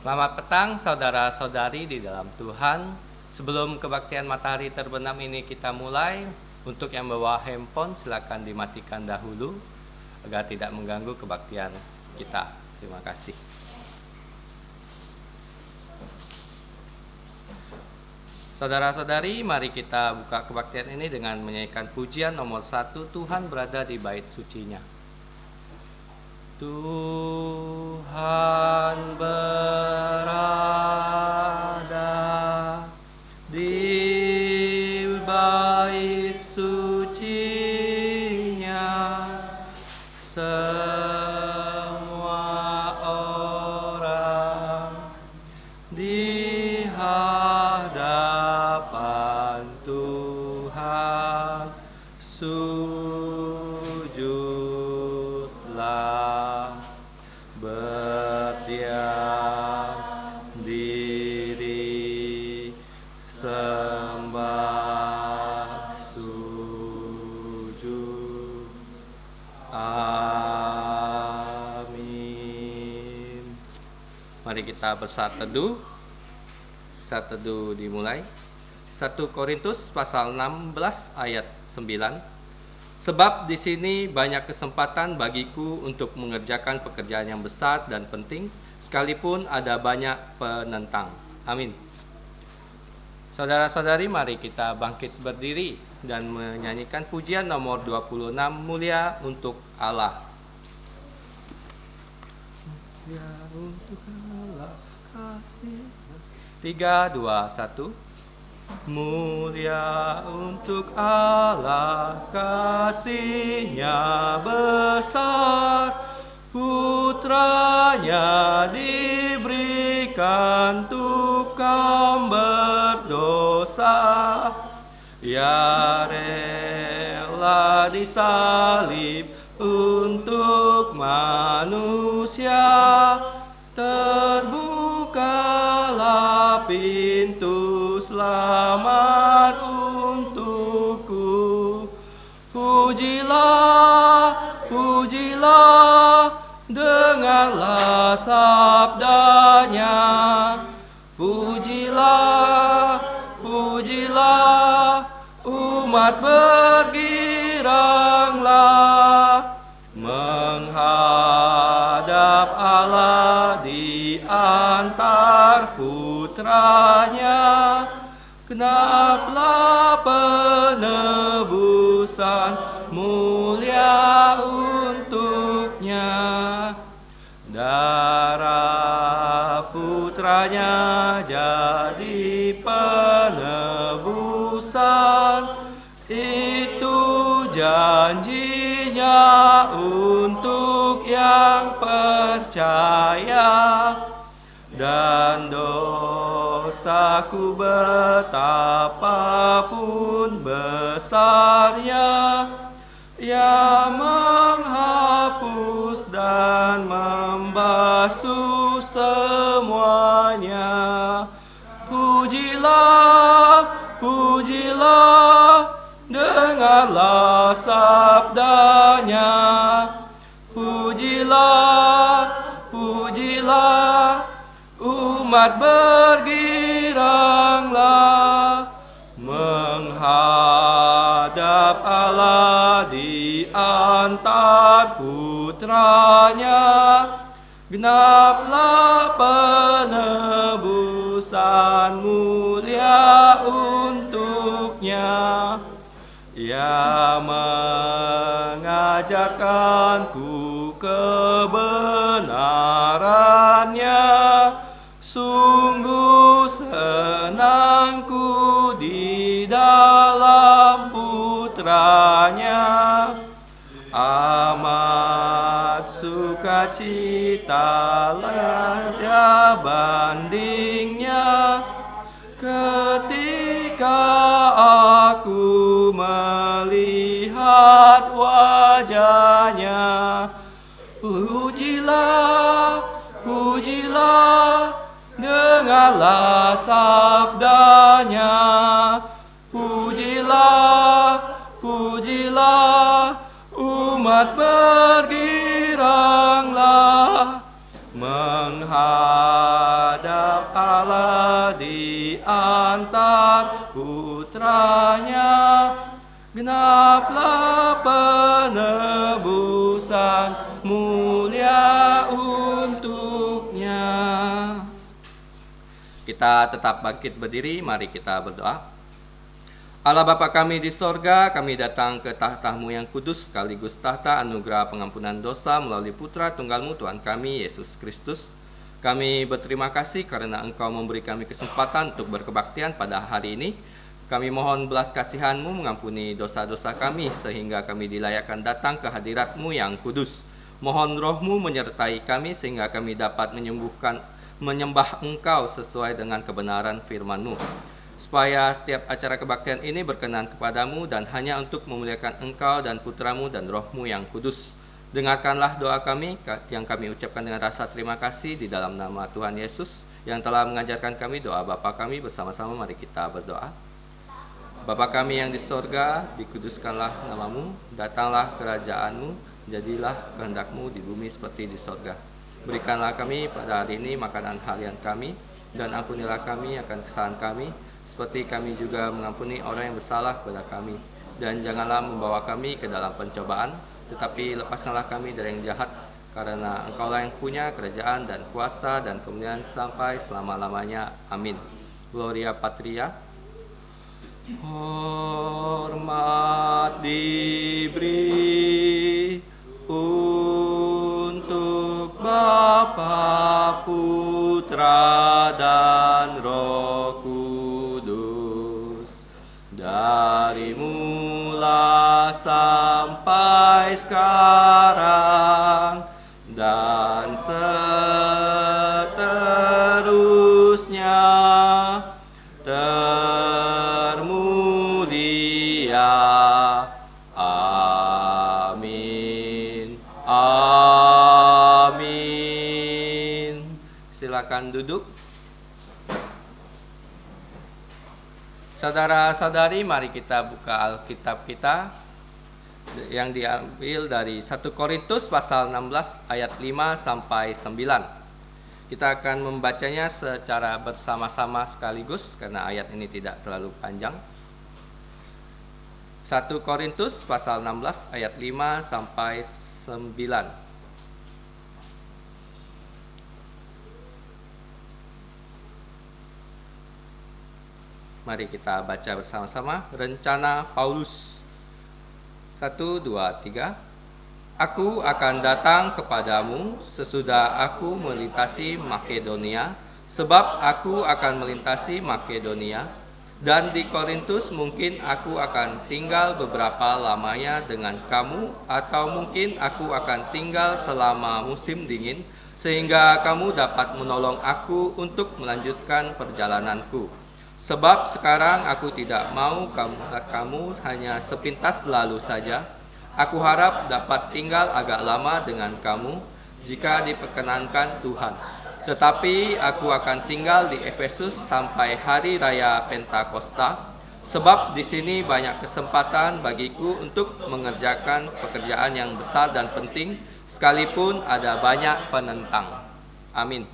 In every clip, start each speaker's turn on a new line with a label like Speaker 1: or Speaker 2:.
Speaker 1: Selamat petang saudara-saudari di dalam Tuhan. Sebelum kebaktian matahari terbenam ini kita mulai, untuk yang bawa handphone silakan dimatikan dahulu agar tidak mengganggu kebaktian kita. Terima kasih. Saudara-saudari, mari kita buka kebaktian ini dengan menyanyikan pujian nomor 1, Tuhan berada di bait sucinya. Tuhan berada di bait sucinya, semua orang di hadapan Tuhan sujudlah, berdiam diri, sembah sujud. Amin. Mari kita bersatu teduh. Saat teduh dimulai. 1 Korintus pasal 16 ayat 9. Sebab di sini banyak kesempatan bagiku untuk mengerjakan pekerjaan yang besar dan penting, sekalipun ada banyak penentang. Amin. Saudara-saudari, mari kita bangkit berdiri dan menyanyikan pujian nomor 26, Mulia untuk Allah. Mulia untuk Allah, kasih. 3, 2, 1. Mulia untuk Allah, kasih-Nya besar, putranya diberikan untuk kaum berdosa. Ia rela disalib untuk manusia, terbukalah pintu selamat untukku. Pujilah, pujilah, dengarlah sabdanya. Pujilah, pujilah, umat bergiranglah, menghadap Allah di antar putranya. Genaplah penebusan mulia untuknya. Darah putranya jadi penebusan, itu janjinya untuk yang percaya. Dan dosaku betapapun besarnya, Ia menghapus dan membasuh semuanya. Pujilah, pujilah, dengarlah sabdanya. Pujilah, pujilah, umat bergiranglah, menghadap Allah di antar putranya. Genaplah penebusan mulia untuknya. Ia mengajarkanku kebenarannya, sungguh senangku di dalam putranya. Amat sukacitalah dia bandingnya, ketika aku melihat wajahnya. Pujilah, pujilah, dengarlah sabdanya. Pujilah, pujilah, umat bergiranglah, menghadap putranya, genaplah penebusan mulia untuknya. Kita tetap bangkit berdiri, mari kita berdoa. Allah Bapa kami di sorga, kami datang ke tahta-Mu yang kudus, sekaligus tahta anugerah pengampunan dosa melalui Putra Tunggal-Mu Tuhan kami, Yesus Kristus. Kami berterima kasih karena Engkau memberi kami kesempatan untuk berkebaktian pada hari ini. Kami mohon belas kasihan-Mu mengampuni dosa-dosa kami, sehingga kami dilayakkan datang ke hadirat-Mu yang kudus. Mohon Roh-Mu menyertai kami, sehingga kami dapat menyembah Engkau sesuai dengan kebenaran firman-Mu. Supaya setiap acara kebaktian ini berkenan kepadamu dan hanya untuk memuliakan Engkau dan Putramu dan Roh-Mu yang kudus. Dengarkanlah doa kami yang kami ucapkan dengan rasa terima kasih di dalam nama Tuhan Yesus yang telah mengajarkan kami doa Bapa kami. Bersama-sama mari kita berdoa. Bapa kami yang di sorga, dikuduskanlah nama-Mu, datanglah kerajaan-Mu, jadilah kehendak-Mu di bumi seperti di sorga. Berikanlah kami pada hari ini makanan harian kami, dan ampunilah kami akan kesalahan kami, seperti kami juga mengampuni orang yang bersalah kepada kami. Dan janganlah membawa kami ke dalam pencobaan, tetapi lepaskanlah kami dari yang jahat, karena Engkaulah yang punya kerajaan dan kuasa dan kemuliaan sampai selama-lamanya. Amin. Gloria Patria. Hormat diberi untuk Bapa, Putra, dan Roh Kudus, dari mula sampai sekarang dan seterusnya, termulia. Amin. Amin. Silakan duduk. Saudara-saudari, mari kita buka Alkitab kita yang diambil dari 1 Korintus pasal 16 ayat 5 sampai 9. Kita akan membacanya secara bersama-sama sekaligus karena ayat ini tidak terlalu panjang. 1 Korintus pasal 16 ayat 5 sampai 9. Mari kita baca bersama-sama rencana Paulus. 1, 2, 3. Aku akan datang kepadamu sesudah aku melintasi Makedonia, sebab aku akan melintasi Makedonia. Dan di Korintus mungkin aku akan tinggal beberapa lamanya dengan kamu, atau mungkin aku akan tinggal selama musim dingin, sehingga kamu dapat menolong aku untuk melanjutkan perjalananku. Sebab sekarang aku tidak mau kamu hanya sepintas lalu saja. Aku harap dapat tinggal agak lama dengan kamu jika diperkenankan Tuhan. Tetapi aku akan tinggal di Efesus sampai hari raya Pentakosta, sebab di sini banyak kesempatan bagiku untuk mengerjakan pekerjaan yang besar dan penting, sekalipun ada banyak penentang. Amin.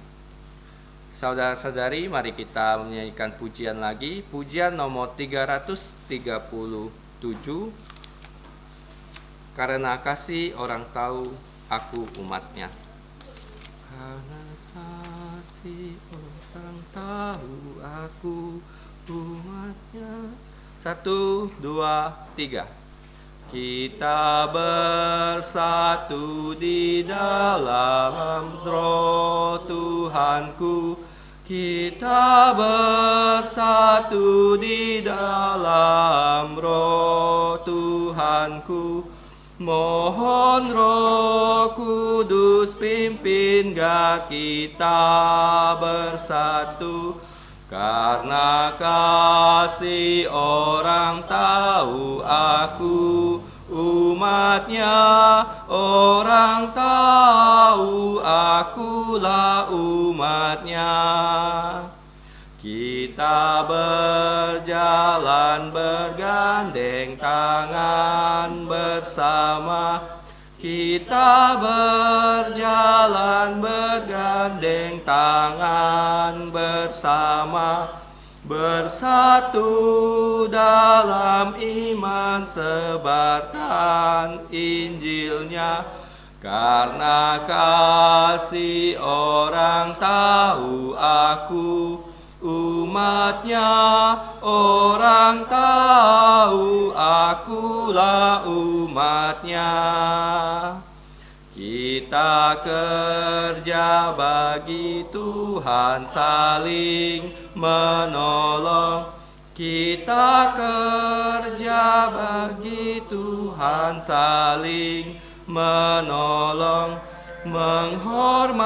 Speaker 1: Saudara-saudari, mari kita menyanyikan pujian lagi. Pujian nomor 337. Karena kasih orang tahu aku umatnya. Karena kasih orang tahu aku umatnya. 1, 2, 3. Kita bersatu di dalam Roh Tuhanku. Kita bersatu di dalam Roh Tuhanku. Mohon Roh Kudus pimpin kita bersatu. Karena kasih orang tahu aku umatnya, orang tahu akulah umatnya. Kita berjalan bergandeng tangan bersama. Kita berjalan bergandeng tangan bersama, bersatu dalam iman, sebarkan Injilnya, karena kasih orang tahu aku umatnya, orang tahu akulah umatnya. Kita kerja bagi Tuhan, saling menolong. Kita kerja bagi Tuhan, saling menolong, menghormati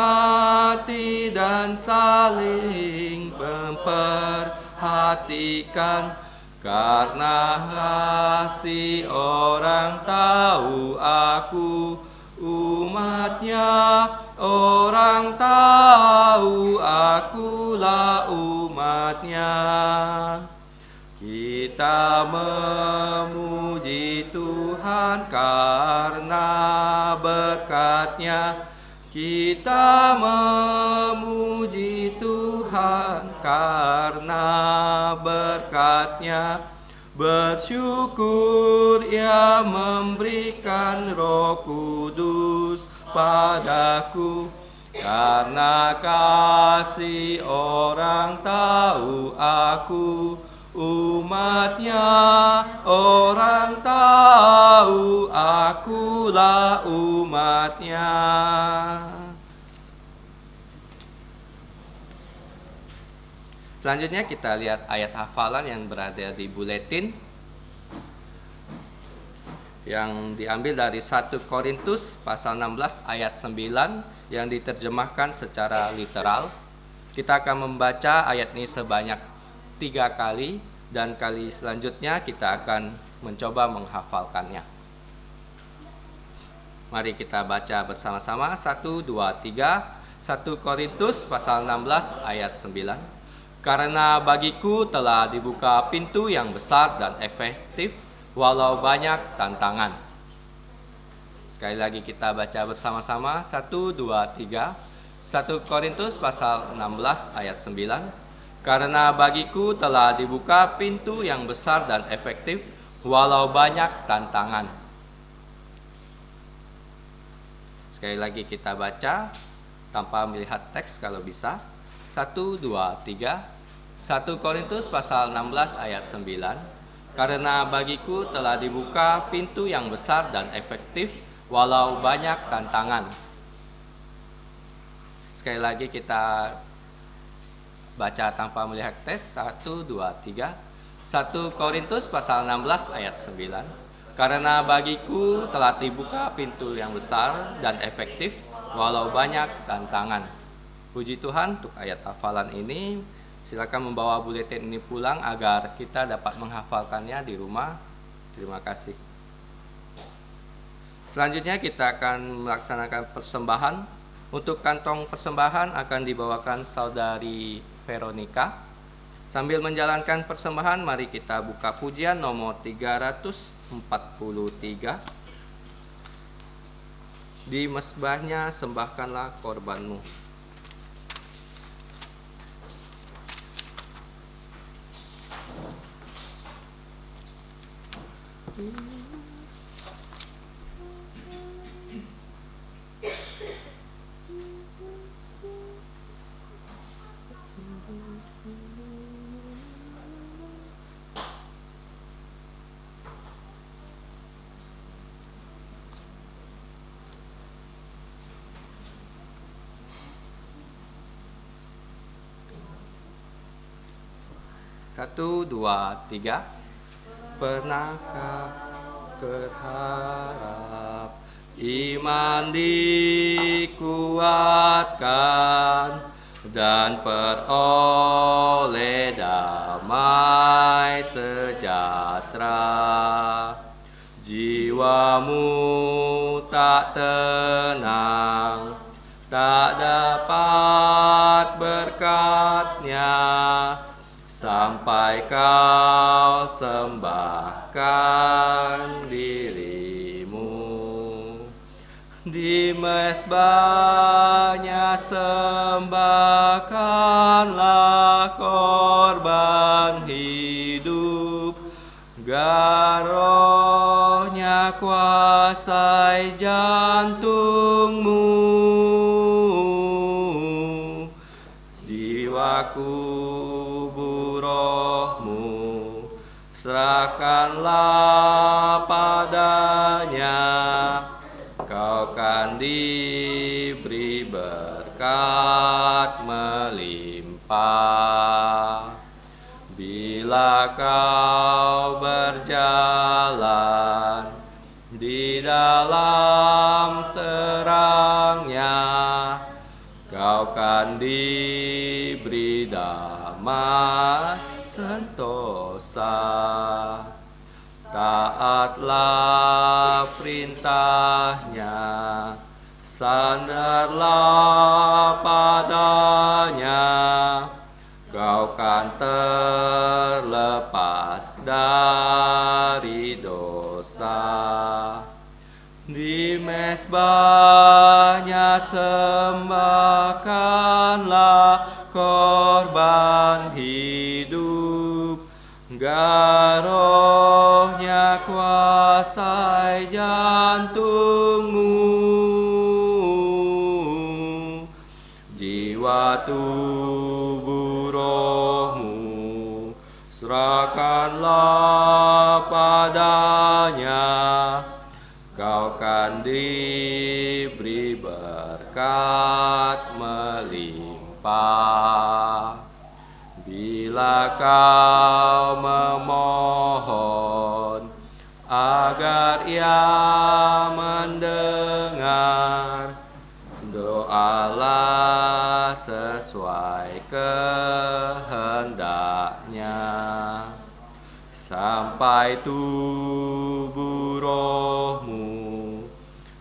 Speaker 1: dan saling memperhatikan, karena kasih orang tahu aku umatnya, orang tahu akulah umatnya. Kita memuji Tuhan karena berkat-Nya. Kita memuji Tuhan karena berkat-Nya. Bersyukur Ia memberikan Roh Kudus padaku, karena kasih orang tahu aku umatnya, orang tahu akulah umatnya. Selanjutnya kita lihat ayat hafalan yang berada di buletin, yang diambil dari 1 Korintus pasal 16 ayat 9 yang diterjemahkan secara literal. Kita akan membaca ayat ini sebanyak 3 kali, dan kali selanjutnya kita akan mencoba menghafalkannya. Mari kita baca bersama-sama. 1, 2, 3. 1 Korintus pasal 16 ayat 9. Karena bagiku telah dibuka pintu yang besar dan efektif, walau banyak tantangan. Sekali lagi kita baca bersama-sama. 1, 2, 3. 1 Korintus pasal 16 ayat 9. Karena bagiku telah dibuka pintu yang besar dan efektif, walau banyak tantangan. Sekali lagi kita baca tanpa melihat teks kalau bisa. 1, 2, 3. 1 Korintus pasal 16 ayat 9. Karena bagiku telah dibuka pintu yang besar dan efektif, walau banyak tantangan. Sekali lagi kita baca tanpa melihat teks. 1, 2, 3. 1 Korintus pasal 16 ayat 9. Karena bagiku telah dibuka pintu yang besar dan efektif, walau banyak tantangan. Puji Tuhan untuk ayat hafalan ini. Silakan membawa buletin ini pulang agar kita dapat menghafalkannya di rumah. Terima kasih. Selanjutnya kita akan melaksanakan persembahan. Untuk kantong persembahan akan dibawakan saudari Veronica. Sambil menjalankan persembahan, mari kita buka pujian nomor 343. Di mesbahnya sembahkanlah korbanmu. Satu, dua, tiga. Pernahkah berharap iman dikuatkan dan peroleh damai sejahtera? Jiwamu tak tenang, tak dapat berkat-Nya, sampai kau sembahkan dirimu. Di mesbahnya sembahkanlah korban kubur rohmu, serahkanlah padanya, kau kan diberi berkat melimpah. Bila kau berjalan di dalam terangnya, kau kan diberi damai sentosa. Taatlah perintahnya, sandarlah padanya, kau kan terlepas dari dosa. Di mezbahnya sembahkanlah korban hidup, garohnya kuasai jantungmu. Jiwa tubuh rohmu serahkanlah padanya, kau kan diberi berkat melimpah. Bila kau memohon agar Ia mendengar, doalah sesuai kehendaknya, sampai tubuh rohmu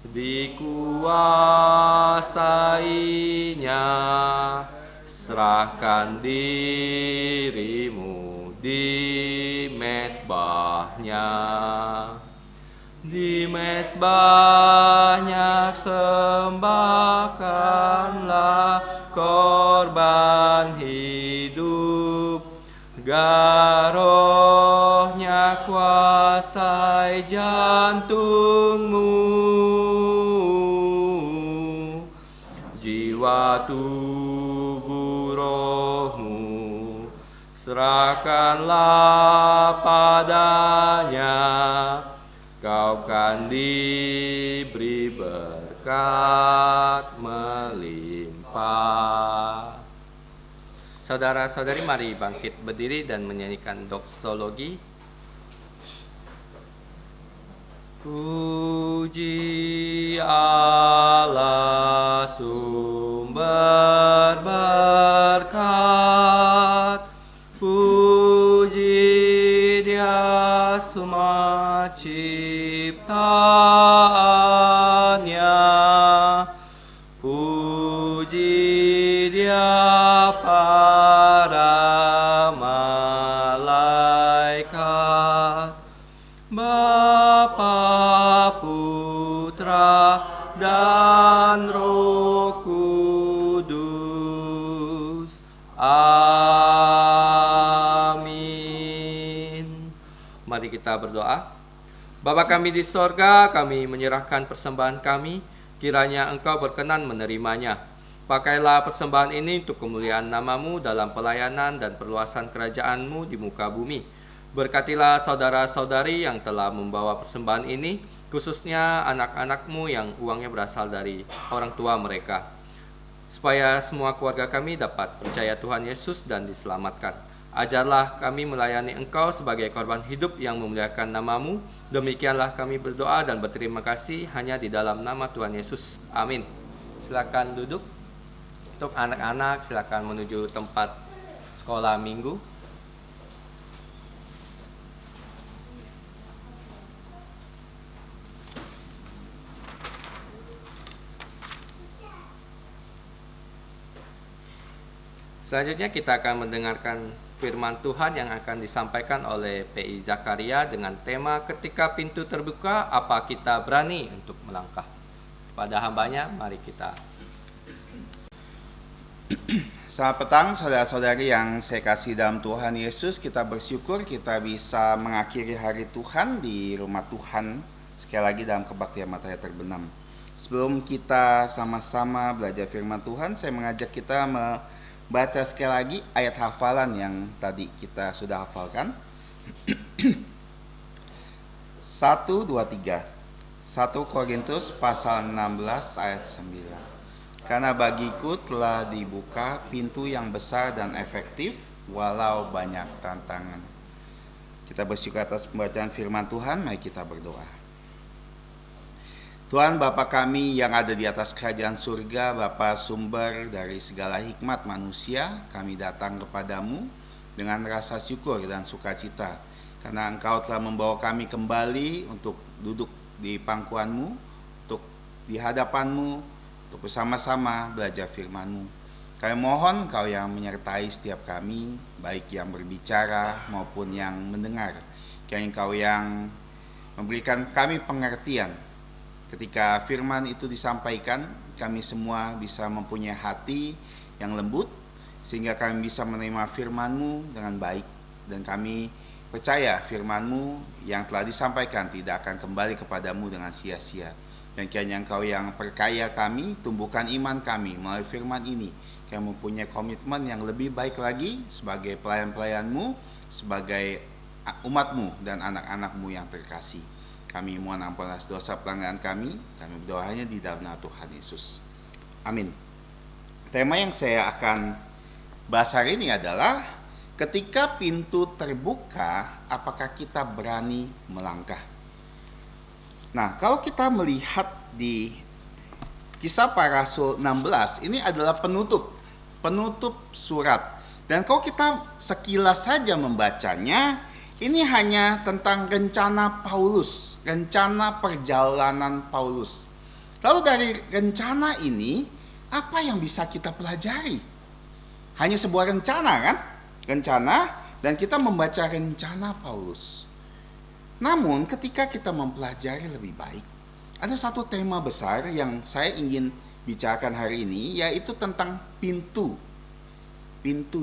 Speaker 1: dikuasainya. Serahkan dirimu di mezbahnya. Di mezbahnya sembahkanlah korban hidup, garohnya kuasai jantungmu. Jiwa tubuh rohmu serahkanlah padanya, kau kan diberi berkat melimpah. Saudara-saudari, mari bangkit berdiri dan menyanyikan doksologi. Puji Allah sumber berkat, puji Dia semua ciptaannya, puji Dia para malaikat, Bapa, Putra, dan Roh Kudus. Amin. Mari kita berdoa. Bapa kami di sorga, kami menyerahkan persembahan kami, kiranya Engkau berkenan menerimanya. Pakailah persembahan ini untuk kemuliaan nama-Mu dalam pelayanan dan perluasan kerajaan-Mu di muka bumi. Berkatilah saudara-saudari yang telah membawa persembahan ini, khususnya anak-anak-Mu yang uangnya berasal dari orang tua mereka, supaya semua keluarga kami dapat percaya Tuhan Yesus dan diselamatkan. Ajarlah kami melayani Engkau sebagai korban hidup yang memuliakan nama-Mu. Demikianlah kami berdoa dan berterima kasih hanya di dalam nama Tuhan Yesus. Amin. Silakan duduk. Untuk anak-anak silakan menuju tempat sekolah minggu. Selanjutnya kita akan mendengarkan firman Tuhan yang akan disampaikan oleh PI Zakaria dengan tema ketika pintu terbuka, apa kita berani untuk melangkah. Pada hambanya, mari kita.
Speaker 2: Selamat petang saudara-saudari yang saya kasih dalam Tuhan Yesus. Kita bersyukur kita bisa mengakhiri hari Tuhan di rumah Tuhan, sekali lagi dalam kebaktian matahari terbenam. Sebelum kita sama-sama belajar firman Tuhan, saya mengajak kita baca sekali lagi ayat hafalan yang tadi kita sudah hafalkan. 1, 2, 3. 1 Korintus pasal 16 ayat 9. Karena bagiku telah dibuka pintu yang besar dan efektif walau banyak tantangan. Kita bersyukur atas pembacaan firman Tuhan, mari kita berdoa. Tuhan Bapa kami yang ada di atas kerajaan surga, Bapa sumber dari segala hikmat manusia, kami datang kepadamu dengan rasa syukur dan sukacita. Karena Engkau telah membawa kami kembali untuk duduk di pangkuanmu, untuk di hadapanmu, untuk bersama-sama belajar firman-Mu. Kami mohon Engkau yang menyertai setiap kami, baik yang berbicara maupun yang mendengar. Kiranya Engkau yang memberikan kami pengertian. Ketika firman itu disampaikan, kami semua bisa mempunyai hati yang lembut, sehingga kami bisa menerima firman-Mu dengan baik. Dan kami percaya firman-Mu yang telah disampaikan tidak akan kembali kepadamu dengan sia-sia. Dan kiranya Engkau yang perkaya kami, tumbuhkan iman kami melalui firman ini. Kami mempunyai komitmen yang lebih baik lagi sebagai pelayan-pelayan-Mu, sebagai umat-Mu dan anak-anak-Mu yang terkasih. Kami mohon ampunan dosa pelanggaran kami berdoa hanya di dalam nama Tuhan Yesus. Amin. Tema yang saya akan bahas hari ini adalah ketika pintu terbuka, apakah kita berani melangkah? Nah, kalau kita melihat di Kisah Para Rasul 16, ini adalah penutup surat. Dan kalau kita sekilas saja membacanya, ini hanya tentang rencana Paulus, rencana perjalanan Paulus. Lalu dari rencana ini, apa yang bisa kita pelajari? Hanya sebuah rencana kan? Rencana, dan kita membaca rencana Paulus. Namun ketika kita mempelajari lebih baik, ada satu tema besar yang saya ingin bicarakan hari ini, yaitu tentang pintu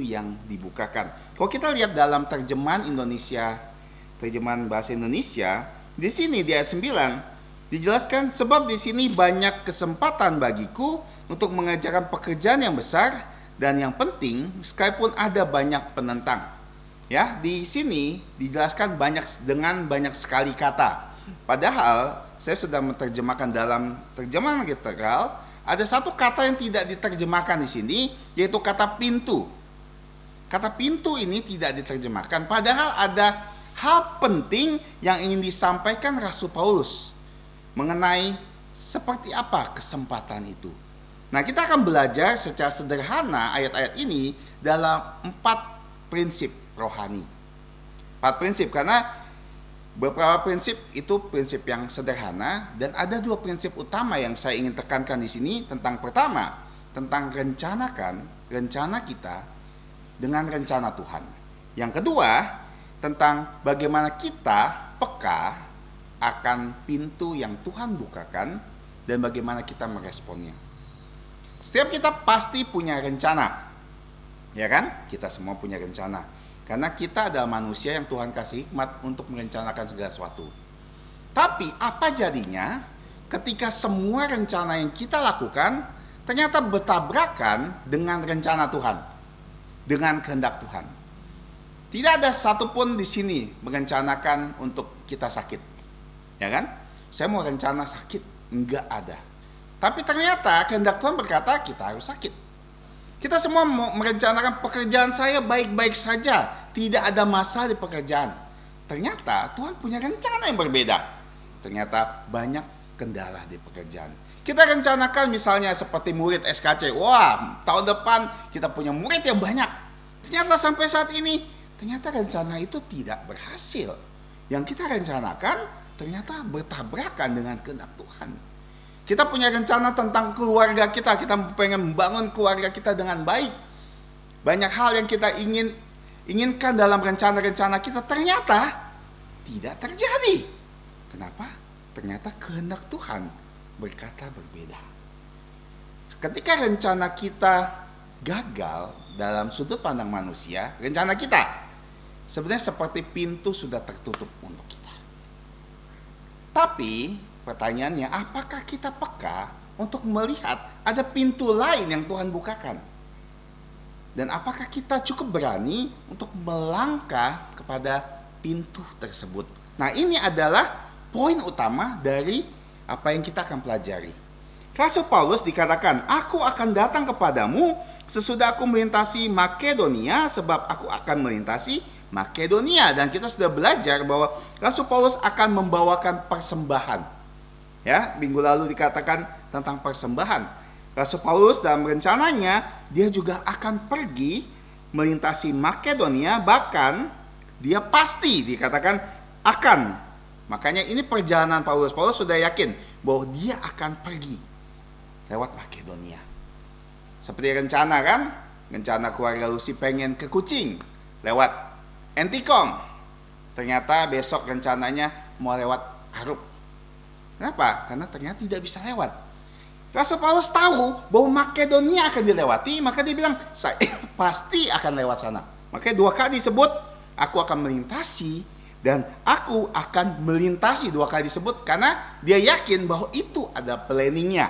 Speaker 2: yang dibukakan. Kalau kita lihat dalam terjemahan bahasa Indonesia, di sini di ayat 9 dijelaskan, sebab di sini banyak kesempatan bagiku untuk mengerjakan pekerjaan yang besar dan yang penting, sekalipun ada banyak penentang. Ya, di sini dijelaskan dengan banyak sekali kata. Padahal saya sudah menerjemahkan dalam terjemahan literal, ada satu kata yang tidak diterjemahkan di sini, yaitu kata pintu. Kata pintu ini tidak diterjemahkan, padahal ada hal penting yang ingin disampaikan Rasul Paulus mengenai seperti apa kesempatan itu. Nah, kita akan belajar secara sederhana ayat-ayat ini dalam 4 prinsip rohani. 4 prinsip, karena beberapa prinsip itu prinsip yang sederhana, dan ada 2 prinsip utama yang saya ingin tekankan di sini. Pertama, tentang rencana kita dengan rencana Tuhan. Yang kedua, tentang bagaimana kita peka akan pintu yang Tuhan bukakan dan bagaimana kita meresponnya. Setiap kita pasti punya rencana, ya kan? Kita semua punya rencana, karena kita adalah manusia yang Tuhan kasih hikmat untuk merencanakan segala sesuatu. Tapi apa jadinya ketika semua rencana yang kita lakukan ternyata bertabrakan dengan rencana Tuhan, dengan kehendak Tuhan? Tidak ada satupun di sini merencanakan untuk kita sakit, ya kan? Saya mau rencana sakit, enggak ada. Tapi ternyata kehendak Tuhan berkata kita harus sakit. Kita semua mau merencanakan pekerjaan saya baik-baik saja, tidak ada masalah di pekerjaan. Ternyata Tuhan punya rencana yang berbeda. Ternyata banyak kendala di pekerjaan. Kita rencanakan misalnya seperti murid SKC. Wah, tahun depan kita punya murid yang banyak. Ternyata sampai saat ini, ternyata rencana itu tidak berhasil. Yang kita rencanakan ternyata bertabrakan dengan kehendak Tuhan. Kita punya rencana tentang keluarga kita pengen membangun keluarga kita dengan baik. Banyak hal yang kita inginkan dalam rencana-rencana kita ternyata tidak terjadi. Kenapa? Ternyata kehendak Tuhan berkata berbeda. Ketika rencana kita gagal dalam sudut pandang manusia, rencana kita sebenarnya seperti pintu sudah tertutup untuk kita. Tapi pertanyaannya, apakah kita peka untuk melihat ada pintu lain yang Tuhan bukakan? Dan apakah kita cukup berani untuk melangkah kepada pintu tersebut? Nah, ini adalah poin utama dari apa yang kita akan pelajari. Rasul Paulus dikatakan, aku akan datang kepadamu sesudah aku melintasi Makedonia, sebab aku akan melintasi Makedonia. Dan kita sudah belajar bahwa Rasul Paulus akan membawakan persembahan. Ya, minggu lalu dikatakan tentang persembahan. Rasul Paulus dalam rencananya dia juga akan pergi melintasi Makedonia, bahkan dia pasti dikatakan akan. Makanya ini perjalanan Paulus. Paulus sudah yakin bahwa dia akan pergi lewat Makedonia. Seperti rencana kan? Rencana keluarga Lucy pengen ke Kucing lewat Entikong. Ternyata besok rencananya mau lewat Arup. Kenapa? Karena ternyata tidak bisa lewat. Rasul Paulus tahu bahwa Makedonia akan dilewati, maka dia bilang, saya pasti akan lewat sana. Makanya 2 kali disebut, aku akan melintasi, dan aku akan melintasi 2 kali disebut, karena dia yakin bahwa itu ada planningnya.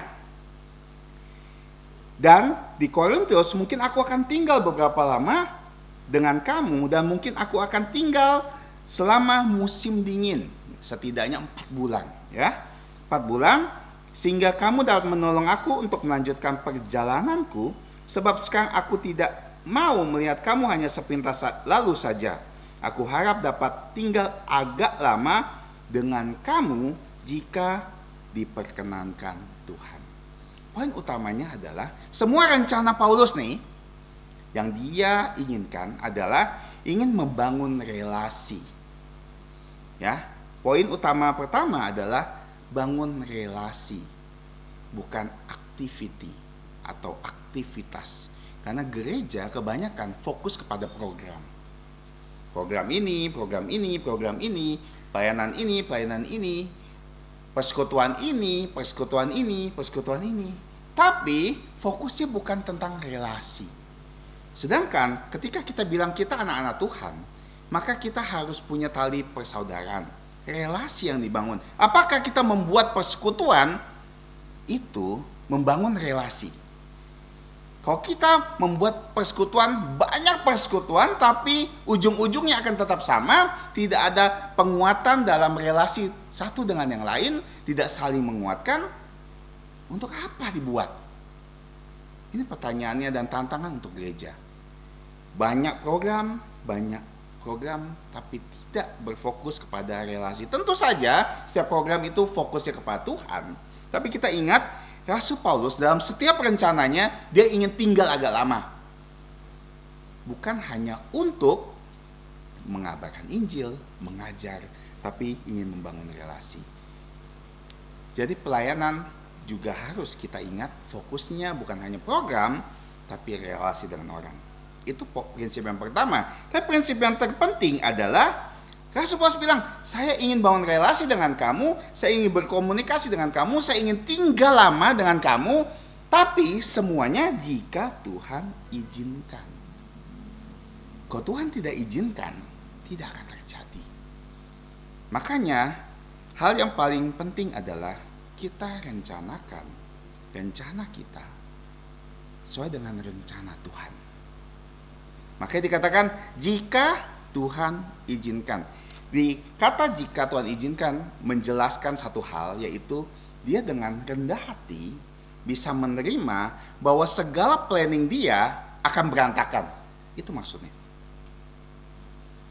Speaker 2: Dan di Korintus mungkin aku akan tinggal beberapa lama dengan kamu, dan mungkin aku akan tinggal selama musim dingin, setidaknya 4 bulan. Ya, 4 bulan, sehingga kamu dapat menolong aku untuk melanjutkan perjalananku, sebab sekarang aku tidak mau melihat kamu hanya sepintas lalu saja. Aku harap dapat tinggal agak lama dengan kamu jika diperkenankan Tuhan. Poin utamanya adalah semua rencana Paulus nih, yang dia inginkan adalah ingin membangun relasi. Ya, poin utama pertama adalah bangun relasi, bukan activity atau aktivitas. Karena gereja kebanyakan fokus kepada program. Program ini, program ini, program ini, pelayanan ini, pelayanan ini, persekutuan ini, persekutuan ini, persekutuan ini. Tapi fokusnya bukan tentang relasi. Sedangkan ketika kita bilang kita anak-anak Tuhan, maka kita harus punya tali persaudaraan. Relasi yang dibangun. Apakah kita membuat persekutuan itu membangun relasi? Kalau kita membuat persekutuan, banyak persekutuan, tapi ujung-ujungnya akan tetap sama, tidak ada penguatan dalam relasi satu dengan yang lain, tidak saling menguatkan, untuk apa dibuat? Ini pertanyaannya dan tantangan untuk gereja. Banyak program, tapi tidak berfokus kepada relasi. Tentu saja setiap program itu fokusnya kepada Tuhan. Tapi kita ingat Rasul Paulus dalam setiap rencananya dia ingin tinggal agak lama. Bukan hanya untuk mengabarkan Injil, mengajar, tapi ingin membangun relasi. Jadi pelayanan juga harus kita ingat fokusnya bukan hanya program, tapi relasi dengan orang. Itu prinsip yang pertama. Tapi prinsip yang terpenting adalah Rasul Paulus bilang, saya ingin bangun relasi dengan kamu, saya ingin berkomunikasi dengan kamu, saya ingin tinggal lama dengan kamu, tapi semuanya jika Tuhan izinkan. Kalau Tuhan tidak izinkan, tidak akan terjadi. Makanya, hal yang paling penting adalah kita rencanakan rencana kita sesuai dengan rencana Tuhan. Makanya dikatakan jika Tuhan izinkan. Di kata jika Tuhan izinkan menjelaskan satu hal, yaitu dia dengan rendah hati bisa menerima bahwa segala planning dia akan berantakan. Itu maksudnya.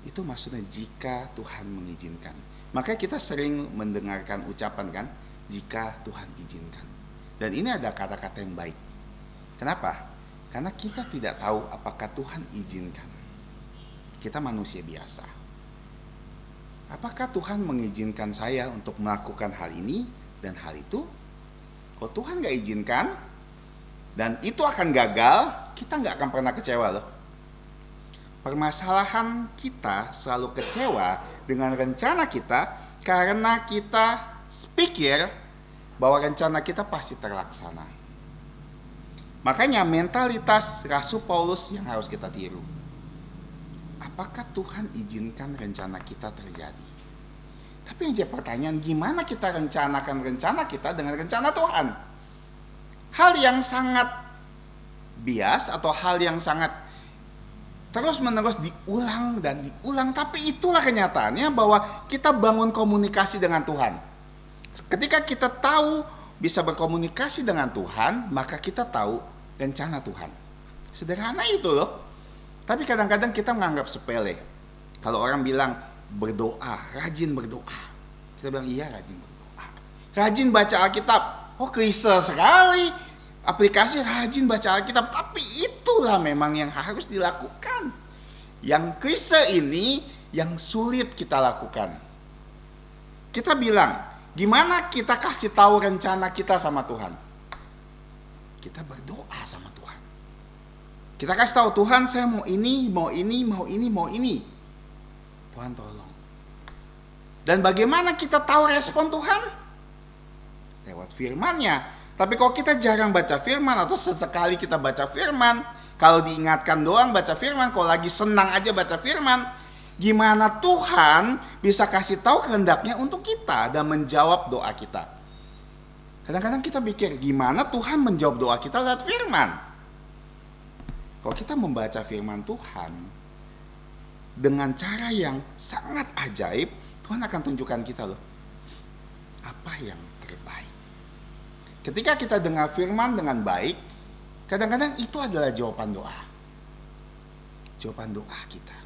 Speaker 2: Itu maksudnya jika Tuhan mengizinkan. Makanya kita sering mendengarkan ucapan kan, jika Tuhan izinkan. Dan ini ada kata-kata yang baik. Kenapa? Karena kita tidak tahu apakah Tuhan izinkan. Kita manusia biasa. Apakah Tuhan mengizinkan saya untuk melakukan hal ini dan hal itu? Kalau Tuhan gak izinkan dan itu akan gagal, kita gak akan pernah kecewa loh. Permasalahan kita selalu kecewa dengan rencana kita karena kita pikir bahwa rencana kita pasti terlaksana. Makanya mentalitas Rasul Paulus yang harus kita tiru. Apakah Tuhan izinkan rencana kita terjadi? Tapi yang jadi pertanyaan, gimana kita rencanakan rencana kita dengan rencana Tuhan? Hal yang sangat bias atau hal yang sangat terus-menerus diulang dan diulang. Tapi itulah kenyataannya bahwa kita bangun komunikasi dengan Tuhan. Ketika kita tahu bisa berkomunikasi dengan Tuhan, maka kita tahu rencana Tuhan. Sederhana itu loh. Tapi kadang-kadang kita menganggap sepele. Kalau orang bilang berdoa, rajin berdoa, kita bilang iya rajin berdoa. Rajin baca Alkitab, oh klise sekali. Aplikasi rajin baca Alkitab, tapi itulah memang yang harus dilakukan. Yang klise ini yang sulit kita lakukan. Kita bilang, gimana kita kasih tahu rencana kita sama Tuhan? Kita berdoa sama Tuhan. Kita kasih tahu Tuhan, saya mau ini, mau ini, mau ini, mau ini. Tuhan tolong. Dan bagaimana kita tahu respon Tuhan? Lewat firman-Nya. Tapi kalau kita jarang baca firman atau sesekali kita baca firman, kalau diingatkan doang baca firman, kalau lagi senang aja baca firman, gimana Tuhan bisa kasih tahu kehendaknya untuk kita dan menjawab doa kita? Kadang-kadang kita pikir gimana Tuhan menjawab doa kita lewat firman. Kalau kita membaca firman Tuhan dengan cara yang sangat ajaib, Tuhan akan tunjukkan kita loh apa yang terbaik. Ketika kita dengar firman dengan baik, kadang-kadang itu adalah jawaban doa. Jawaban doa kita.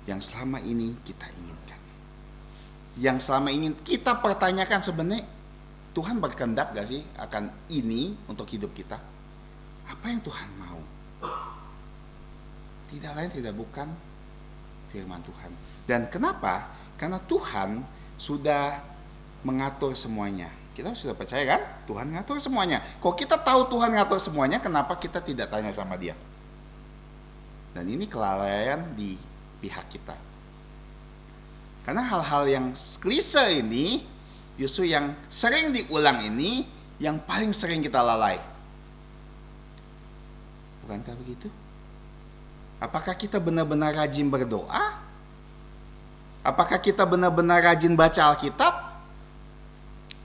Speaker 2: Yang selama ini kita inginkan. Yang selama ini kita pertanyakan sebenarnya, Tuhan berkehendak gak sih akan ini untuk hidup kita? Apa yang Tuhan mau? Tidak lain tidak bukan firman Tuhan. Dan kenapa? Karena Tuhan sudah mengatur semuanya. Kita sudah percaya kan? Tuhan ngatur semuanya. Kalau kita tahu Tuhan ngatur semuanya, kenapa kita tidak tanya sama Dia? Dan ini kelalaian di pihak kita. Karena hal-hal yang klise ini, justru yang sering diulang ini, yang paling sering kita lalai. Bukankah begitu? Apakah kita benar-benar rajin berdoa? Apakah kita benar-benar rajin baca Alkitab?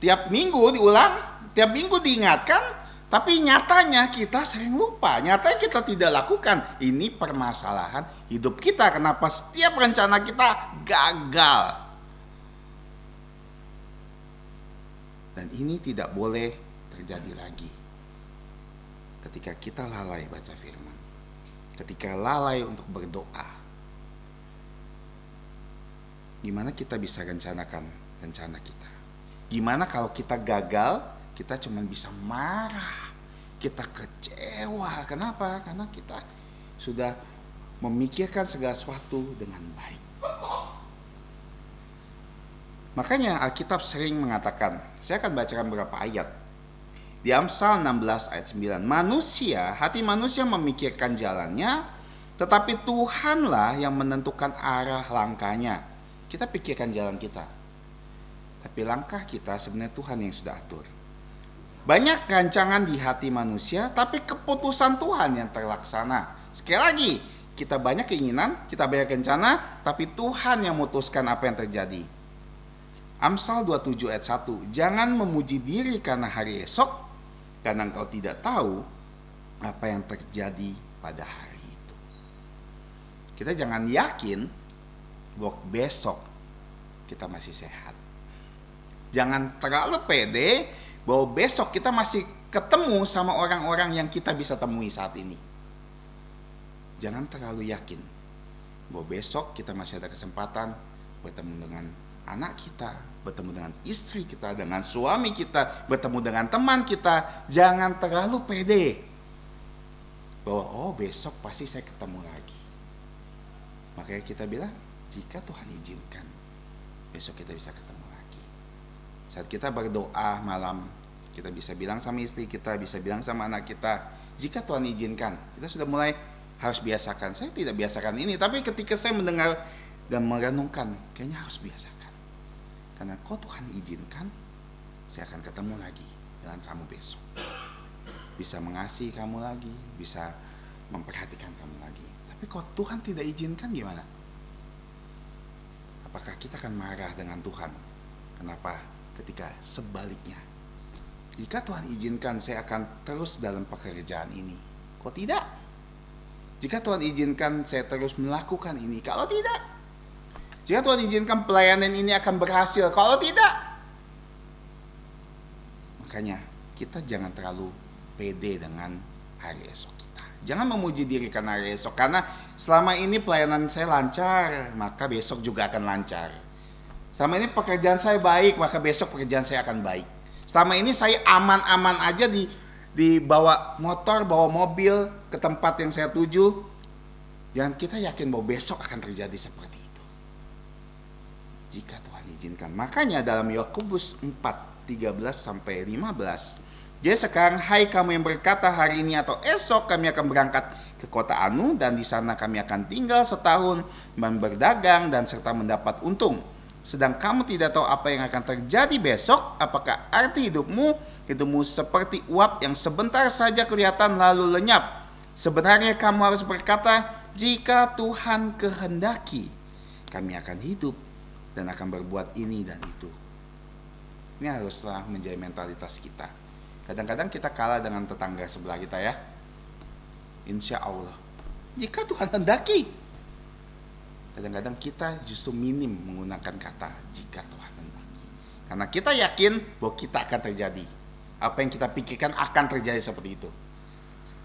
Speaker 2: Tiap minggu diulang, tiap minggu diingatkan, tapi nyatanya kita sering lupa. Nyatanya kita tidak lakukan. Ini permasalahan hidup kita. Kenapa setiap rencana kita gagal? Dan ini tidak boleh terjadi lagi. Ketika kita lalai baca firman. Ketika lalai untuk berdoa. Gimana kita bisa rencanakan rencana kita? Gimana kalau kita gagal, kita cuma bisa marah, kita kecewa. Kenapa? Karena kita sudah memikirkan segala sesuatu dengan baik. Makanya Alkitab sering mengatakan, saya akan bacakan beberapa ayat. Di Amsal 16 ayat 9, hati manusia memikirkan jalannya, tetapi Tuhanlah yang menentukan arah langkahnya. Kita pikirkan jalan kita. Tapi langkah kita sebenarnya Tuhan yang sudah atur. Banyak rancangan di hati manusia, tapi keputusan Tuhan yang terlaksana. Sekali lagi, kita banyak keinginan, kita banyak rencana, tapi Tuhan yang memutuskan apa yang terjadi. Amsal 27 ayat 1, jangan memuji diri karena hari esok, karena engkau tidak tahu apa yang terjadi pada hari itu. Kita jangan yakin bahwa besok kita masih sehat. Jangan terlalu pede bahwa besok kita masih ketemu sama orang-orang yang kita bisa temui saat ini. Jangan terlalu yakin bahwa besok kita masih ada kesempatan bertemu dengan anak kita, bertemu dengan istri kita, dengan suami kita, bertemu dengan teman kita. Jangan terlalu pede bahwa oh besok pasti saya ketemu lagi. Makanya kita bilang jika Tuhan izinkan besok kita bisa ketemu. Saat kita berdoa malam, kita bisa bilang sama istri kita, bisa bilang sama anak kita, jika Tuhan izinkan, kita sudah mulai harus biasakan. Saya tidak biasakan ini, tapi ketika saya mendengar dan merenungkan, kayaknya harus biasakan. Karena kalau Tuhan izinkan, saya akan ketemu lagi dengan kamu besok. Bisa mengasihi kamu lagi, bisa memperhatikan kamu lagi. Tapi kalau Tuhan tidak izinkan gimana? Apakah kita akan marah dengan Tuhan? Kenapa? Ketika sebaliknya, jika Tuhan izinkan saya akan terus dalam pekerjaan ini, kok tidak? Jika Tuhan izinkan saya terus melakukan ini, kalau tidak. Jika Tuhan izinkan pelayanan ini akan berhasil, kalau tidak. Makanya kita jangan terlalu pede dengan hari esok kita. Jangan memuji diri karena hari esok, karena selama ini pelayanan saya lancar, maka besok juga akan lancar. Selama ini pekerjaan saya baik, maka besok pekerjaan saya akan baik. Selama ini saya aman-aman aja dibawa motor, bawa mobil ke tempat yang saya tuju. Jangan kita yakin bahwa besok akan terjadi seperti itu. Jika Tuhan izinkan. Makanya dalam Yakobus 4:13-15, jadi sekarang hai kamu yang berkata hari ini atau esok kami akan berangkat ke kota Anu dan di sana kami akan tinggal setahun dan berdagang dan serta mendapat untung. Sedang kamu tidak tahu apa yang akan terjadi besok. Apakah arti hidupmu seperti uap yang sebentar saja kelihatan lalu lenyap. Sebenarnya kamu harus berkata, jika Tuhan kehendaki, kami akan hidup dan akan berbuat ini dan itu. Ini haruslah menjadi mentalitas kita. Kadang-kadang kita kalah dengan tetangga sebelah kita ya. Insya Allah, jika Tuhan hendaki. Kadang-kadang kita justru minim menggunakan kata jika Tuhan hendaki. Karena kita yakin bahwa kita akan terjadi. Apa yang kita pikirkan akan terjadi seperti itu.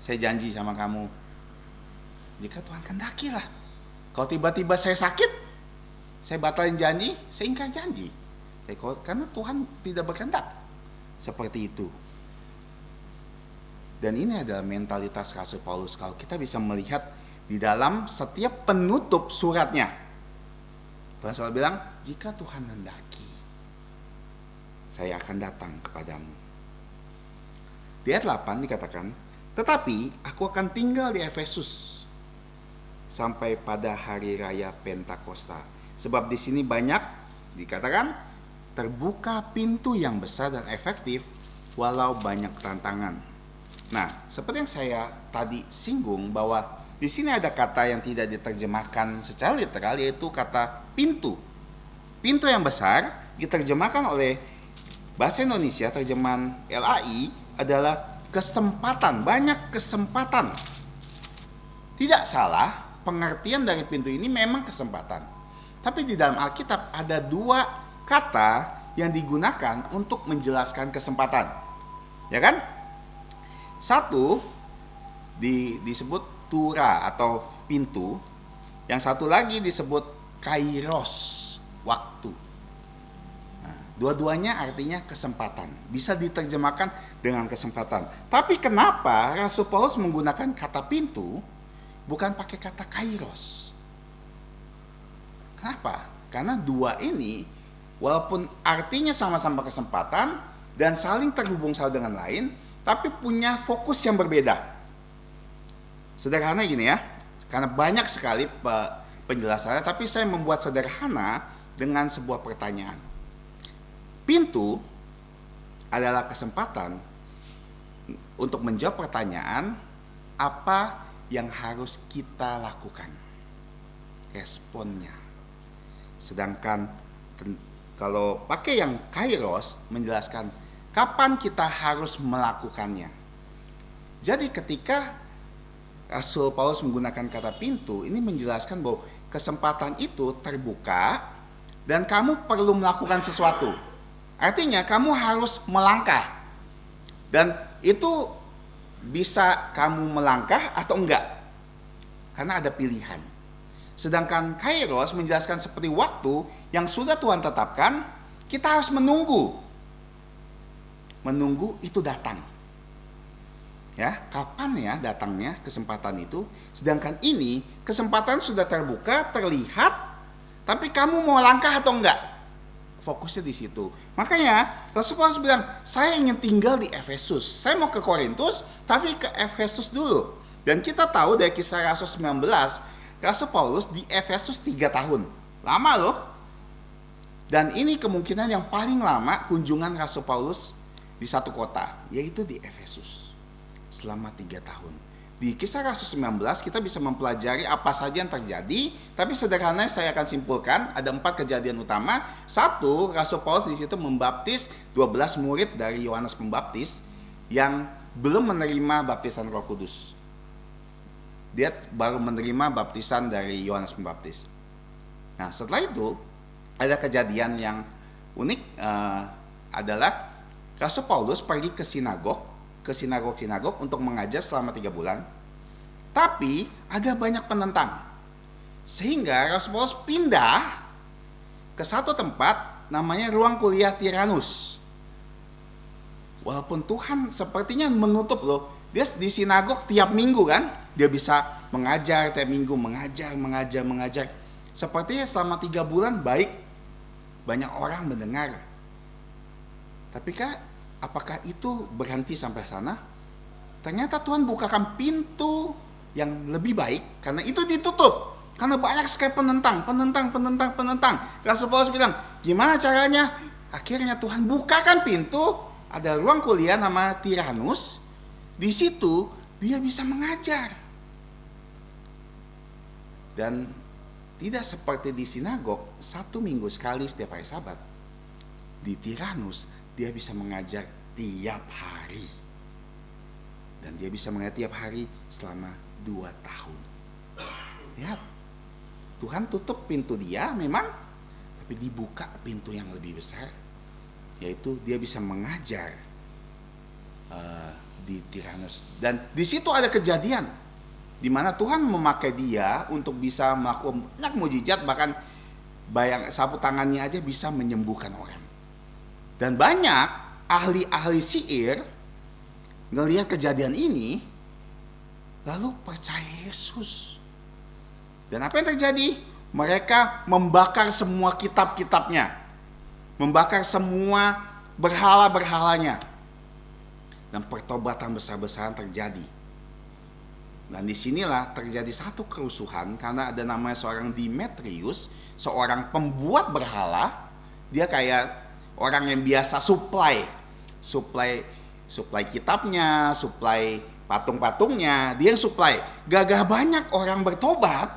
Speaker 2: Saya janji sama kamu, jika Tuhan kehendaki lah. Kalau tiba-tiba saya sakit, saya batalin janji, saya ingkar janji. Karena Tuhan tidak berkehendak seperti itu. Dan ini adalah mentalitas Rasul Paulus. Kalau kita bisa melihat di dalam setiap penutup suratnya, Tuhan selalu bilang, jika Tuhan hendaki, saya akan datang kepadamu. Di ayat 8 dikatakan, tetapi aku akan tinggal di Efesus sampai pada hari raya Pentakosta. Sebab di sini banyak dikatakan terbuka pintu yang besar dan efektif walau banyak tantangan. Nah, seperti yang saya tadi singgung bahwa di sini ada kata yang tidak diterjemahkan secara literal, yaitu kata pintu. Pintu yang besar diterjemahkan oleh bahasa Indonesia, terjemahan LAI adalah kesempatan, banyak kesempatan. Tidak salah, pengertian dari pintu ini memang kesempatan. Tapi di dalam Alkitab ada dua kata yang digunakan untuk menjelaskan kesempatan. Ya kan? Satu disebut tura atau pintu, yang satu lagi disebut kairos, waktu. Nah, dua-duanya artinya kesempatan, bisa diterjemahkan dengan kesempatan. Tapi kenapa Rasul Paulus menggunakan kata pintu bukan pakai kata kairos? Kenapa? Karena dua ini walaupun artinya sama-sama kesempatan dan saling terhubung satu dengan lain, tapi punya fokus yang berbeda. Sederhana gini ya, karena banyak sekali penjelasannya, tapi saya membuat sederhana dengan sebuah pertanyaan. Pintu adalah kesempatan untuk menjawab pertanyaan, apa yang harus kita lakukan? Responnya. Sedangkan kalau pakai yang kairos menjelaskan kapan kita harus melakukannya. Jadi ketika Rasul Paulus menggunakan kata pintu, ini menjelaskan bahwa kesempatan itu terbuka dan kamu perlu melakukan sesuatu. Artinya kamu harus melangkah. Dan itu bisa kamu melangkah atau enggak. Karena ada pilihan. Sedangkan kairos menjelaskan seperti waktu yang sudah Tuhan tetapkan, kita harus menunggu. Menunggu itu datang. Ya, kapan ya datangnya kesempatan itu? Sedangkan ini kesempatan sudah terbuka, terlihat, tapi kamu mau langkah atau enggak? Fokusnya di situ. Makanya Rasul Paulus bilang, saya ingin tinggal di Efesus. Saya mau ke Korintus, tapi ke Efesus dulu. Dan kita tahu dari Kisah Rasul 19, Rasul Paulus di Efesus 3 tahun. Lama loh. Dan ini kemungkinan yang paling lama kunjungan Rasul Paulus di satu kota, yaitu di Efesus selama 3 tahun. Di Kisah Rasul 19 kita bisa mempelajari apa saja yang terjadi, tapi sederhana saya akan simpulkan ada 4 kejadian utama. Satu, Rasul Paulus di situ membaptis 12 murid dari Yohanes Pembaptis yang belum menerima baptisan Roh Kudus. dia baru menerima baptisan dari Yohanes Pembaptis. Nah, setelah itu ada kejadian yang unik, adalah Rasul Paulus pergi ke sinagog untuk mengajar selama 3 bulan. Tapi ada banyak penentang. Sehingga Rasul Paulus pindah ke satu tempat namanya ruang kuliah Tiranus. Walaupun Tuhan sepertinya menutup loh. Dia di sinagog tiap minggu kan, dia bisa mengajar tiap minggu, mengajar. Sepertinya selama 3 bulan baik, banyak orang mendengar. Tapi apakah itu berhenti sampai sana? Ternyata Tuhan bukakan pintu yang lebih baik, karena itu ditutup. Karena banyak sekali penentang. Rasul Paulus bilang, gimana caranya? Akhirnya Tuhan bukakan pintu, ada ruang kuliah nama Tiranus. Di situ dia bisa mengajar. Dan tidak seperti di sinagog, 1 minggu sekali setiap hari Sabat. Di Tiranus dia bisa mengajar tiap hari. Dan dia bisa mengajar tiap hari selama 2 tahun. Lihat, Tuhan tutup pintu dia memang, tapi dibuka pintu yang lebih besar, yaitu dia bisa mengajar di Tiranus. Dan di situ ada kejadian di mana Tuhan memakai dia untuk bisa melakukan banyak mujizat, bahkan sapu tangannya aja bisa menyembuhkan orang. Dan banyak ahli-ahli sihir ngelihat kejadian ini lalu percaya Yesus. Dan apa yang terjadi? Mereka membakar semua kitab-kitabnya, membakar semua berhala-berhalanya, dan pertobatan besar-besaran terjadi. Dan disinilah terjadi satu kerusuhan karena ada namanya seorang Demetrius, seorang pembuat berhala. Dia kayak orang yang biasa supply kitabnya, supply patung-patungnya, dia yang supply. Gagah banyak orang bertobat,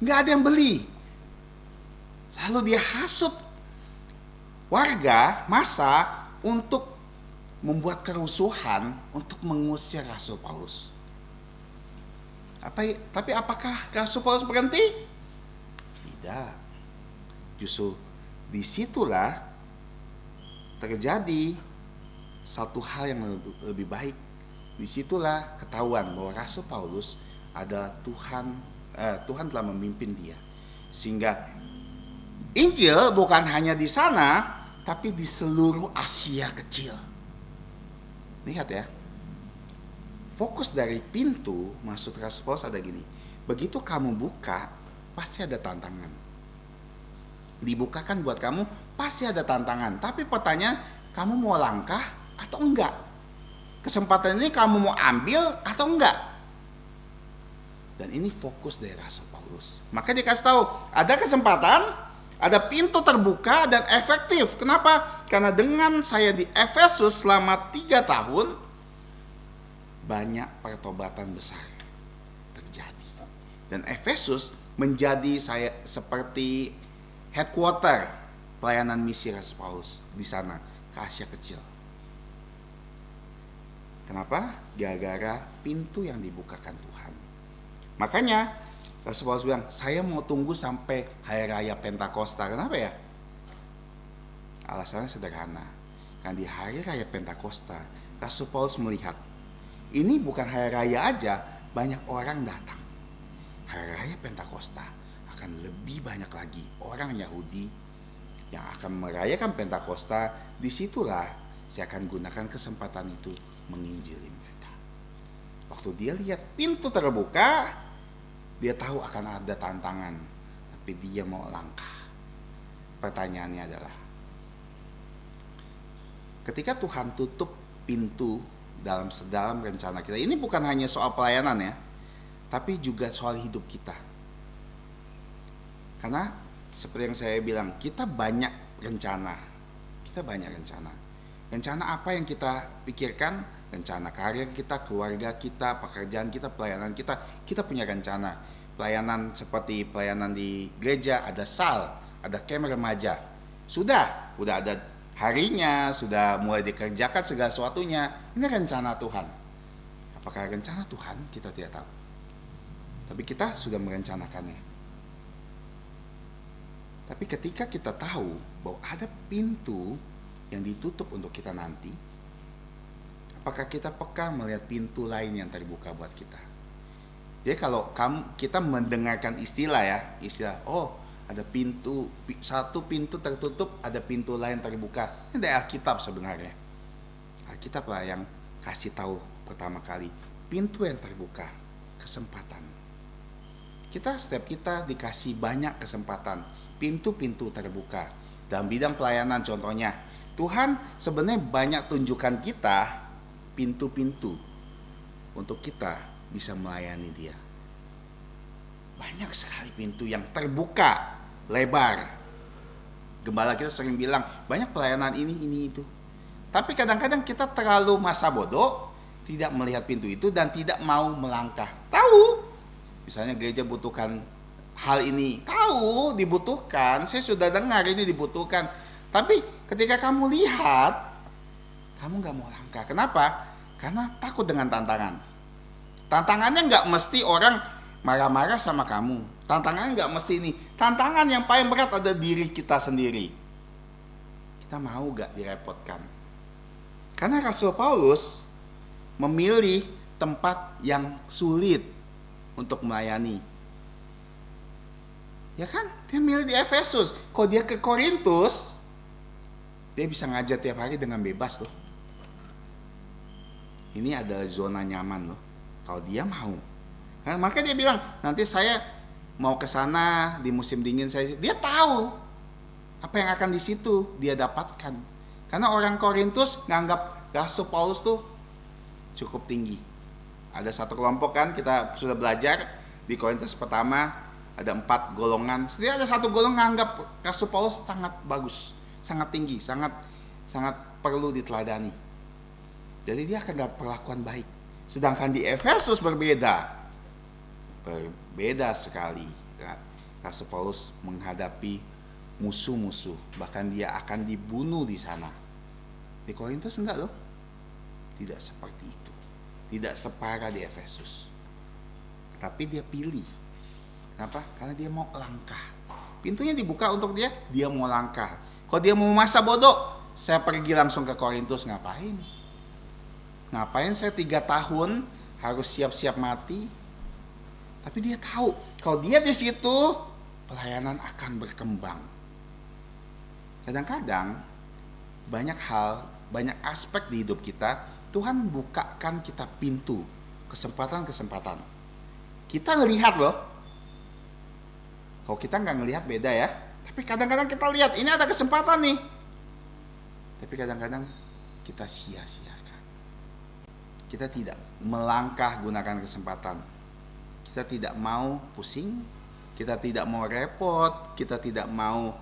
Speaker 2: nggak ada yang beli. Lalu dia hasut warga, massa, untuk membuat kerusuhan untuk mengusir Rasul Paulus. Tapi apakah Rasul Paulus berhenti? Tidak. Justru disitulah terjadi satu hal yang lebih baik. Disitulah ketahuan bahwa Rasul Paulus adalah Tuhan telah memimpin dia, sehingga Injil bukan hanya di sana, tapi di seluruh Asia kecil. Lihat ya, fokus dari pintu maksud Rasul Paulus ada gini. Begitu kamu buka, pasti ada tantangan. Dibukakan buat kamu, pasti ada tantangan. Tapi pertanyaan, kamu mau langkah atau enggak? Kesempatan ini kamu mau ambil atau enggak? Dan ini fokus dari Rasul Paulus. Maka dia kasih tahu, ada kesempatan, ada pintu terbuka dan efektif. Kenapa? Karena dengan saya di Efesus selama 3 tahun, banyak pertobatan besar terjadi. Dan Efesus menjadi saya seperti headquarter pelayanan misi Rasul Paulus di sana ke Asia kecil. Kenapa? Gara-gara pintu yang dibukakan Tuhan. Makanya Rasul Paulus bilang, saya mau tunggu sampai hari raya Pentakosta. Kenapa ya? Alasannya sederhana. Karena di hari raya Pentakosta, Rasul Paulus melihat, ini bukan hari raya aja, banyak orang datang. Hari raya Pentakosta akan lebih banyak lagi orang Yahudi yang akan merayakan Pentakosta. Disitulah saya akan gunakan kesempatan itu menginjili mereka. Waktu dia lihat pintu terbuka, dia tahu akan ada tantangan, tapi dia mau langkah. Pertanyaannya adalah, ketika Tuhan tutup pintu dalam rencana kita, ini bukan hanya soal pelayanan ya, tapi juga soal hidup kita. Karena seperti yang saya bilang, kita banyak rencana. Rencana apa yang kita pikirkan? Rencana karir kita, keluarga kita, pekerjaan kita, pelayanan kita. Kita punya rencana. Pelayanan seperti pelayanan di gereja, ada SAL, ada camp remaja. Sudah ada harinya, sudah mulai dikerjakan segala sesuatunya. Ini rencana Tuhan. Apakah rencana Tuhan? Kita tidak tahu. Tapi kita sudah merencanakannya. Tapi ketika kita tahu bahwa ada pintu yang ditutup untuk kita nanti, apakah kita peka melihat pintu lain yang terbuka buat kita? Jadi kalau kita mendengarkan istilah, oh ada satu pintu tertutup, ada pintu lain terbuka. Ini dari Alkitab sebenarnya. Alkitab lah yang kasih tahu pertama kali pintu yang terbuka, kesempatan. Setiap kita dikasih banyak kesempatan, pintu-pintu terbuka. Dalam bidang pelayanan contohnya, Tuhan sebenarnya banyak tunjukkan kita pintu-pintu untuk kita bisa melayani Dia. Banyak sekali pintu yang terbuka lebar. Gembala kita sering bilang banyak pelayanan ini itu. Tapi kadang-kadang kita terlalu masa bodoh, tidak melihat pintu itu dan tidak mau melangkah. Tahu misalnya gereja butuhkan hal ini, tahu dibutuhkan, saya sudah dengar ini dibutuhkan, tapi ketika kamu lihat, kamu gak mau langkah. Kenapa? Karena takut dengan tantangan. Tantangannya gak mesti orang marah-marah sama kamu, tantangannya gak mesti ini. Tantangan yang paling berat ada diri kita sendiri. Kita mau gak direpotkan? Karena Rasul Paulus memilih tempat yang sulit untuk melayani. Ya kan? Dia milih di Efesus. Kalau dia ke Korintus, dia bisa ngajar tiap hari dengan bebas loh. Ini adalah zona nyaman loh. Kalau dia mau. Nah, makanya dia bilang, nanti saya mau ke sana di musim dingin dia tahu apa yang akan di situ dia dapatkan. Karena orang Korintus nganggap Rasul Paulus tuh cukup tinggi. Ada satu kelompok kan, kita sudah belajar di Korintus pertama ada 4 golongan. Setiap ada satu golongan nganggap Rasul Paulus sangat bagus, sangat tinggi, sangat perlu diteladani. Jadi dia akan dapat perlakuan baik. Sedangkan di Efesus berbeda sekali. Rasul Paulus menghadapi musuh-musuh, bahkan dia akan dibunuh di sana. Di Korintus enggak loh, tidak seperti itu, tidak separah di Efesus. Tapi dia pilih. Kenapa? Karena dia mau langkah. Pintunya dibuka untuk dia mau langkah. Kalau dia mau masa bodoh, saya pergi langsung ke Korintus, ngapain? Ngapain saya 3 tahun harus siap-siap mati? Tapi dia tahu kalau dia di situ pelayanan akan berkembang. Kadang-kadang banyak hal, banyak aspek di hidup kita, Tuhan bukakan kita pintu, kesempatan-kesempatan. Kita ngelihat loh. Kalau kita nggak ngelihat beda ya. Tapi kadang-kadang kita lihat ini ada kesempatan nih. Tapi kadang-kadang kita sia-siakan. Kita tidak melangkah gunakan kesempatan. Kita tidak mau pusing, kita tidak mau repot, kita tidak mau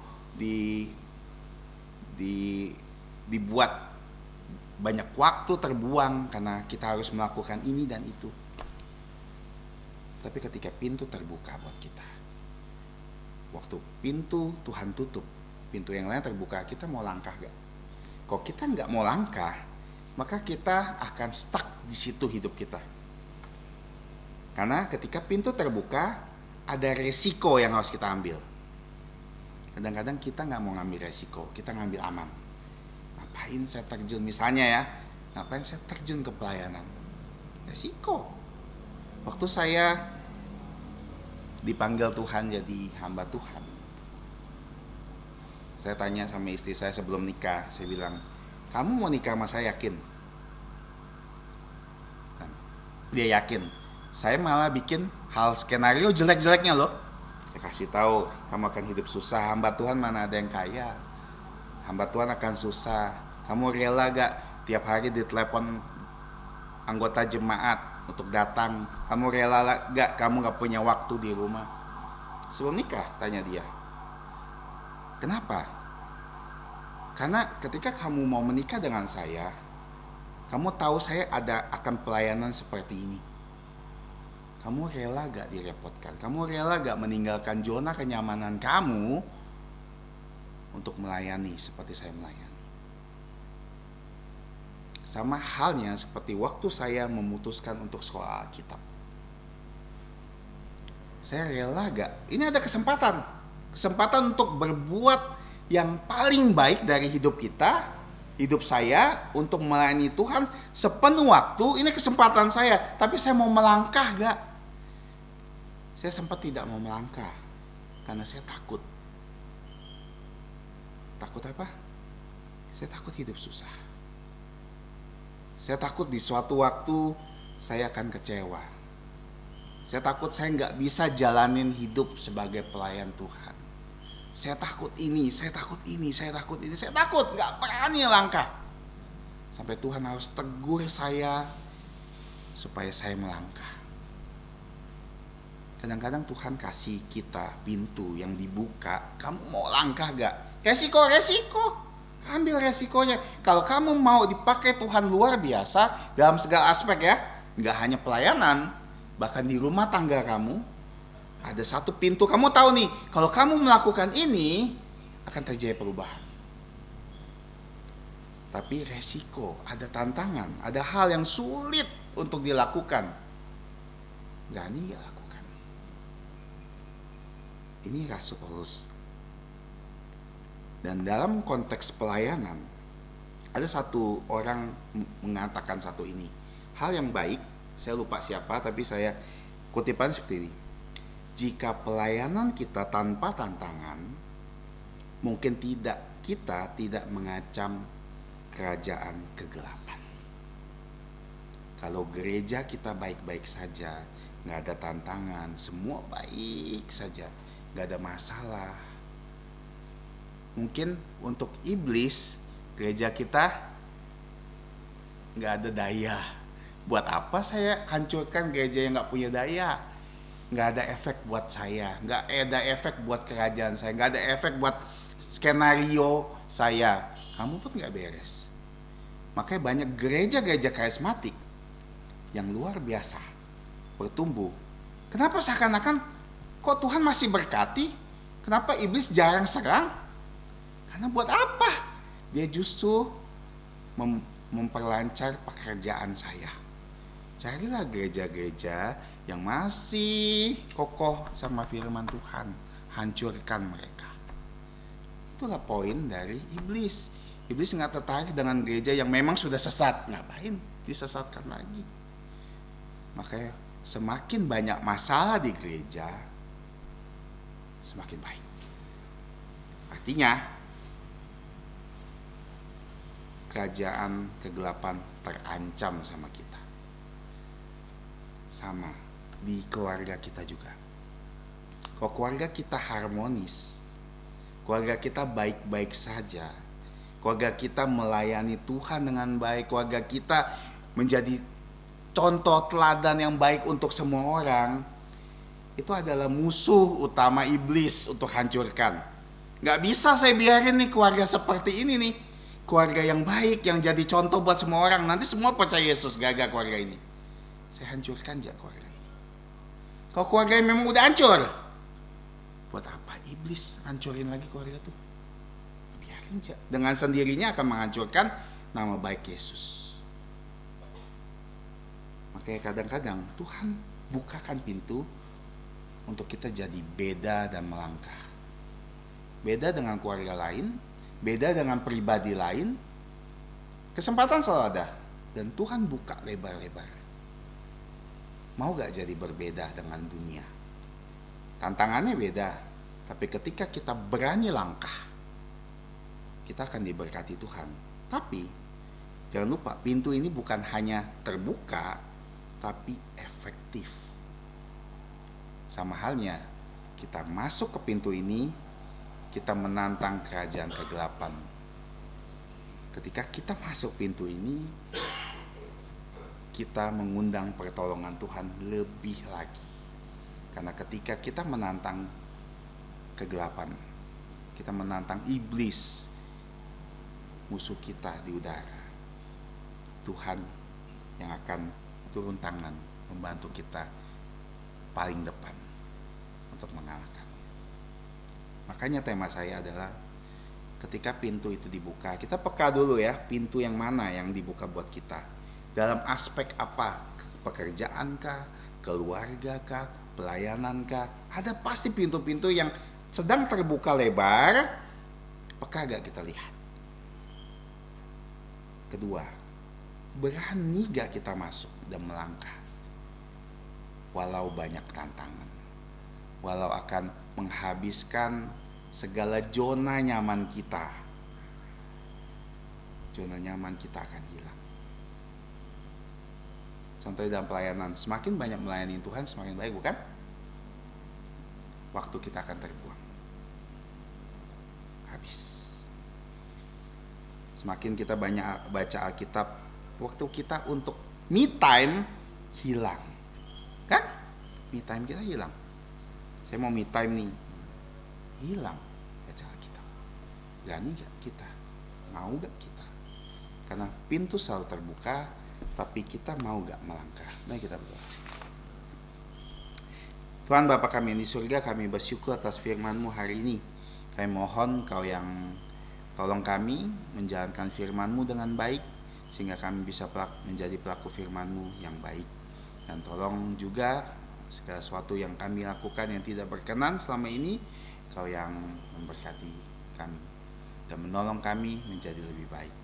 Speaker 2: dibuat banyak waktu terbuang karena kita harus melakukan ini dan itu. Tapi ketika pintu terbuka buat kita, waktu pintu Tuhan tutup, pintu yang lain terbuka, kita mau langkah gak? Kalau kita nggak mau langkah, maka kita akan stuck di situ hidup kita. Karena ketika pintu terbuka, ada resiko yang harus kita ambil. Kadang-kadang kita nggak mau ngambil resiko, kita ngambil aman. Ngapain saya terjun, misalnya ngapain saya terjun ke pelayanan? Resiko. Waktu saya dipanggil Tuhan jadi hamba Tuhan, saya tanya sama istri saya sebelum nikah, saya bilang, kamu mau nikah sama saya yakin? Dia yakin. Saya malah bikin hal skenario jelek-jeleknya loh. Saya kasih tahu, kamu akan hidup susah, hamba Tuhan mana ada yang kaya. Hamba Tuhan akan susah. Kamu rela gak tiap hari ditelepon anggota jemaat untuk datang? Kamu rela gak kamu gak punya waktu di rumah? Sebelum nikah, tanya dia. Kenapa? Karena ketika kamu mau menikah dengan saya, kamu tahu saya akan pelayanan seperti ini. Kamu rela gak direpotkan? Kamu rela gak meninggalkan zona kenyamanan kamu untuk melayani seperti saya melayani? Sama halnya seperti waktu saya memutuskan untuk sekolah Alkitab. Saya rela gak? Ini ada kesempatan. Kesempatan untuk berbuat yang paling baik dari hidup kita, hidup saya, untuk melayani Tuhan sepenuh waktu. Ini kesempatan saya, tapi saya mau melangkah gak? Saya sempat tidak mau melangkah karena saya takut. Takut apa? Saya takut hidup susah. Saya takut di suatu waktu saya akan kecewa. Saya takut saya nggak bisa jalanin hidup sebagai pelayan Tuhan. Saya takut ini, saya takut ini, saya takut ini, saya takut, nggak berani langkah. Sampai Tuhan harus tegur saya supaya saya melangkah. Kadang-kadang Tuhan kasih kita pintu yang dibuka. Kamu mau langkah gak? Resiko. Ambil resikonya. Kalau kamu mau dipakai Tuhan luar biasa dalam segala aspek ya, nggak hanya pelayanan, bahkan di rumah tangga kamu, ada satu pintu. Kamu tahu nih, kalau kamu melakukan ini akan terjadi perubahan. Tapi resiko, ada tantangan, ada hal yang sulit untuk dilakukan. Berani gak lakukan? Ini Rasul Paulus. Dan dalam konteks pelayanan, ada satu orang mengatakan satu ini. Hal yang baik, saya lupa siapa, tapi saya kutipan seperti ini. Jika pelayanan kita tanpa tantangan, mungkin kita tidak mengacam kerajaan kegelapan. Kalau gereja kita baik-baik saja, nggak ada tantangan, semua baik saja, nggak ada masalah. Mungkin untuk iblis, gereja kita nggak ada daya. Buat apa saya hancurkan gereja yang nggak punya daya? Nggak ada efek buat saya, nggak ada efek buat kerajaan saya, nggak ada efek buat skenario saya. Kamu pun nggak beres. Makanya banyak gereja-gereja karismatik yang luar biasa bertumbuh. Kenapa seakan-akan kok Tuhan masih berkati? Kenapa iblis jarang serang? Karena buat apa? Dia justru memperlancar pekerjaan saya. Carilah gereja-gereja yang masih kokoh sama firman Tuhan. Hancurkan mereka. Itulah poin dari iblis. Iblis nggak tertarik dengan gereja yang memang sudah sesat. Ngapain disesatkan lagi? Makanya semakin banyak masalah di gereja, semakin baik. Artinya kerajaan kegelapan terancam sama kita. Sama di keluarga kita juga. Kalau keluarga kita harmonis, keluarga kita baik-baik saja, keluarga kita melayani Tuhan dengan baik, keluarga kita menjadi contoh teladan yang baik untuk semua orang, itu adalah musuh utama iblis untuk hancurkan. Gak bisa saya biarin nih keluarga seperti ini nih, keluarga yang baik, yang jadi contoh buat semua orang. Nanti semua percaya Yesus gagal keluarga ini. Saya hancurkan aja keluarga ini. Kalau keluarga yang memang udah hancur, buat apa iblis hancurin lagi keluarga tuh? Biarin aja. Dengan sendirinya akan menghancurkan nama baik Yesus. Makanya kadang-kadang Tuhan bukakan pintu untuk kita jadi beda dan melangkah. Beda dengan keluarga lain, beda dengan pribadi lain. Kesempatan selalu ada. Dan Tuhan buka lebar-lebar. Mau gak jadi berbeda dengan dunia? Tantangannya beda. Tapi ketika kita berani langkah, kita akan diberkati Tuhan. Tapi jangan lupa, pintu ini bukan hanya terbuka, tapi efektif. Sama halnya, kita masuk ke pintu ini, kita menantang kerajaan kegelapan. Ketika kita masuk pintu ini, kita mengundang pertolongan Tuhan lebih lagi. Karena ketika kita menantang kegelapan, kita menantang iblis, musuh kita di udara, Tuhan yang akan turun tangan membantu kita paling depan untuk mengalahkan. Makanya tema saya adalah ketika pintu itu dibuka, kita peka dulu ya, pintu yang mana yang dibuka buat kita. Dalam aspek apa? Pekerjaan kah? Keluarga kah? pelayanan kah? Ada pasti pintu-pintu yang sedang terbuka lebar, apakah gak kita lihat? Kedua, berani gak kita masuk dan melangkah? Walau banyak tantangan, walau akan menghabiskan segala zona nyaman kita, zona nyaman kita akan hilang. Contohnya dalam pelayanan, semakin banyak melayani Tuhan semakin baik, bukan? Waktu kita akan terbuang, habis. Semakin kita banyak baca Alkitab, waktu kita untuk me time hilang, kan? Me time kita hilang. Saya mau me time nih, hilang baca Alkitab. Berani gak kita? Mau gak kita? Karena pintu selalu terbuka, tapi kita mau gak melangkah? Mari kita berdoa. Tuhan Bapa kami yang di surga, kami bersyukur atas firman-Mu hari ini. Kami mohon Kau yang tolong kami menjalankan firman-Mu dengan baik, sehingga kami bisa menjadi pelaku firman-Mu yang baik. Dan tolong juga segala sesuatu yang kami lakukan yang tidak berkenan selama ini, Kau yang memberkati kami dan menolong kami menjadi lebih baik.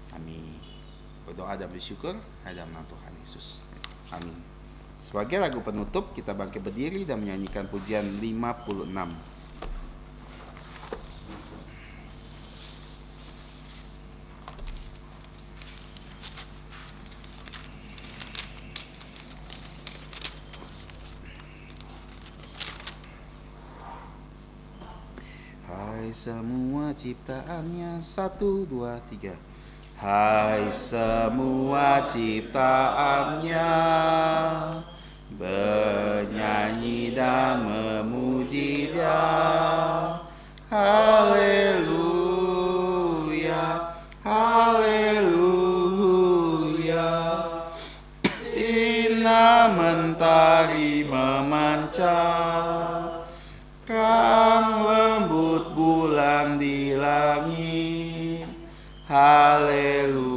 Speaker 2: Kami berdoa dan bersyukur dalam nama Tuhan Yesus. Amin. Sebagai lagu penutup, kita bangkit berdiri dan menyanyikan pujian 56. Hai semua ciptaannya, 1, 2, 3. Hai semua ciptaannya, bernyanyi dan memuji Dia. Haleluya, haleluya. Sinar mentari memancar, terang lembut bulan di langit. Haleluya,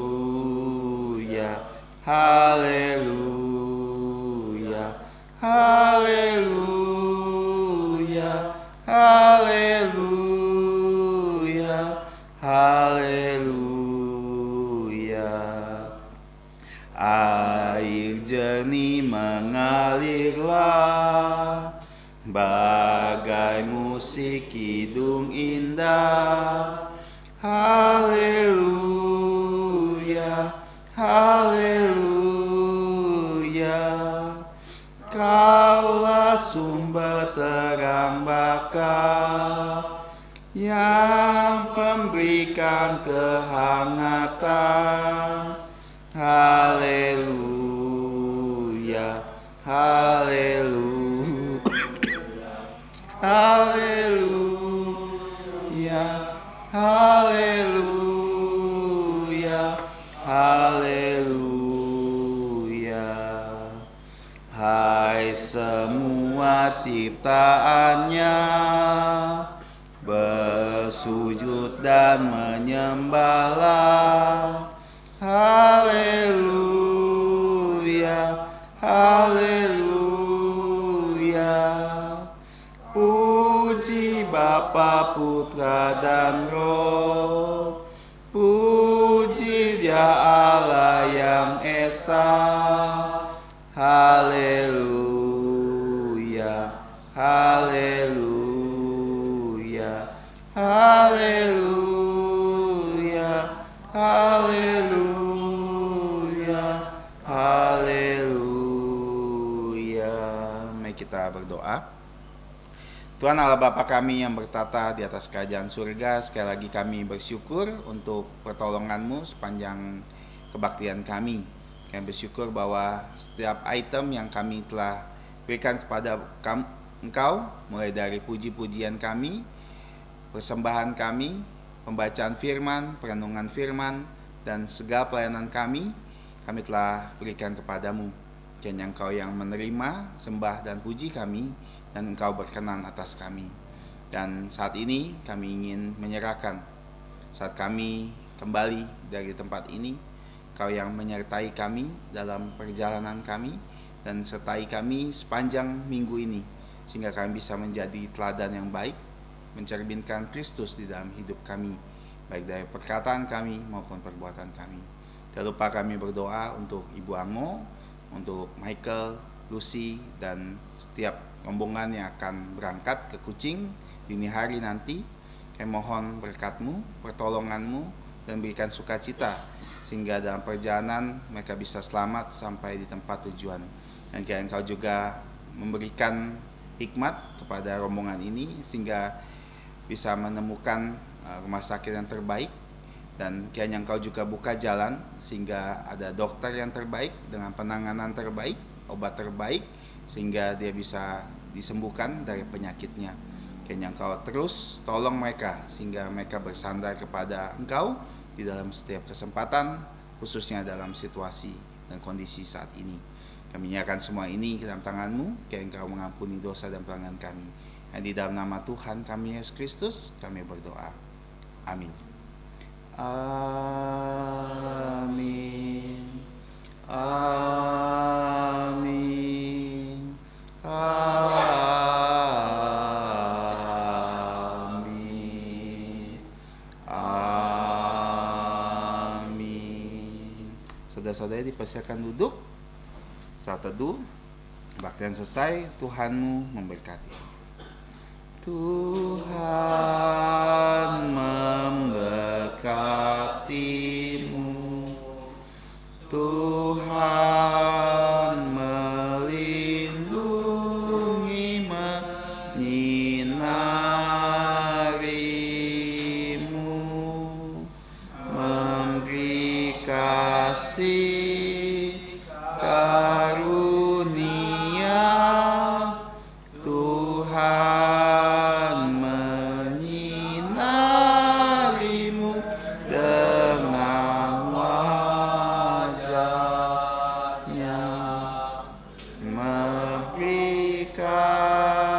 Speaker 2: haleluya, haleluya, haleluya, haleluya. Air jernih mengalirlah, bagai musik kidung indah. Haleluya, haleluya. Kaulah sumber terang bakar yang memberikan kehangatan. Haleluya, haleluya, haleluya, haleluya, haleluya. Hai semua ciptaannya, bersujud dan menyembahlah. Haleluya, haleluya. Puji Bapa, Putra dan Roh, puji Dia Allah yang Esa. Haleluya, haleluya, haleluya, haleluya, haleluya. Mari kita berdoa. Tuhan Allah Bapa kami yang bertata di atas kerajaan surga, sekali lagi kami bersyukur untuk pertolongan-Mu sepanjang kebaktian kami. Kami bersyukur bahwa setiap item yang kami telah berikan kepada Engkau, mulai dari puji-pujian kami, persembahan kami, pembacaan firman, perenungan firman, dan segala pelayanan kami telah berikan kepadamu. Dan Engkau yang menerima sembah dan puji kami, dan Engkau berkenan atas kami. Dan saat ini kami ingin menyerahkan, saat kami kembali dari tempat ini, Engkau yang menyertai kami dalam perjalanan kami, dan sertai kami sepanjang minggu ini, sehingga kami bisa menjadi teladan yang baik, mencerminkan Kristus di dalam hidup kami, baik dari perkataan kami maupun perbuatan kami. Jangan lupa kami berdoa untuk Ibu Ango, untuk Michael, Lucy, dan setiap rombongan yang akan berangkat ke Kucing dini hari nanti. Kami mohon berkat-Mu, pertolongan-Mu, dan berikan sukacita sehingga dalam perjalanan mereka bisa selamat sampai di tempat tujuan. Dan kiranya Engkau juga memberikan hikmat kepada rombongan ini sehingga bisa menemukan rumah sakit yang terbaik, dan kiranya Engkau juga buka jalan sehingga ada dokter yang terbaik dengan penanganan terbaik, obat terbaik, sehingga dia bisa disembuhkan dari penyakitnya. Kiranya Engkau terus tolong mereka sehingga mereka bersandar kepada Engkau di dalam setiap kesempatan, khususnya dalam situasi dan kondisi saat ini. Kami menyerahkan semua ini ke dalam tangan-Mu, kiranya Engkau mengampuni dosa dan pelanggaran kami. Dan di dalam nama Tuhan kami Yesus Kristus kami berdoa. Amin. Amin. Amin. Amin. Amin. Saudara-saudari dipersilakan duduk. Saat teduh, kebaktian selesai, Tuhanmu memberkati. Tuhan memberkatimu. Tuhan melindungi, menyinarimu, memberi kasih karunia. Tuhan menyinarimu dengan wajah-Nya, memberi kasih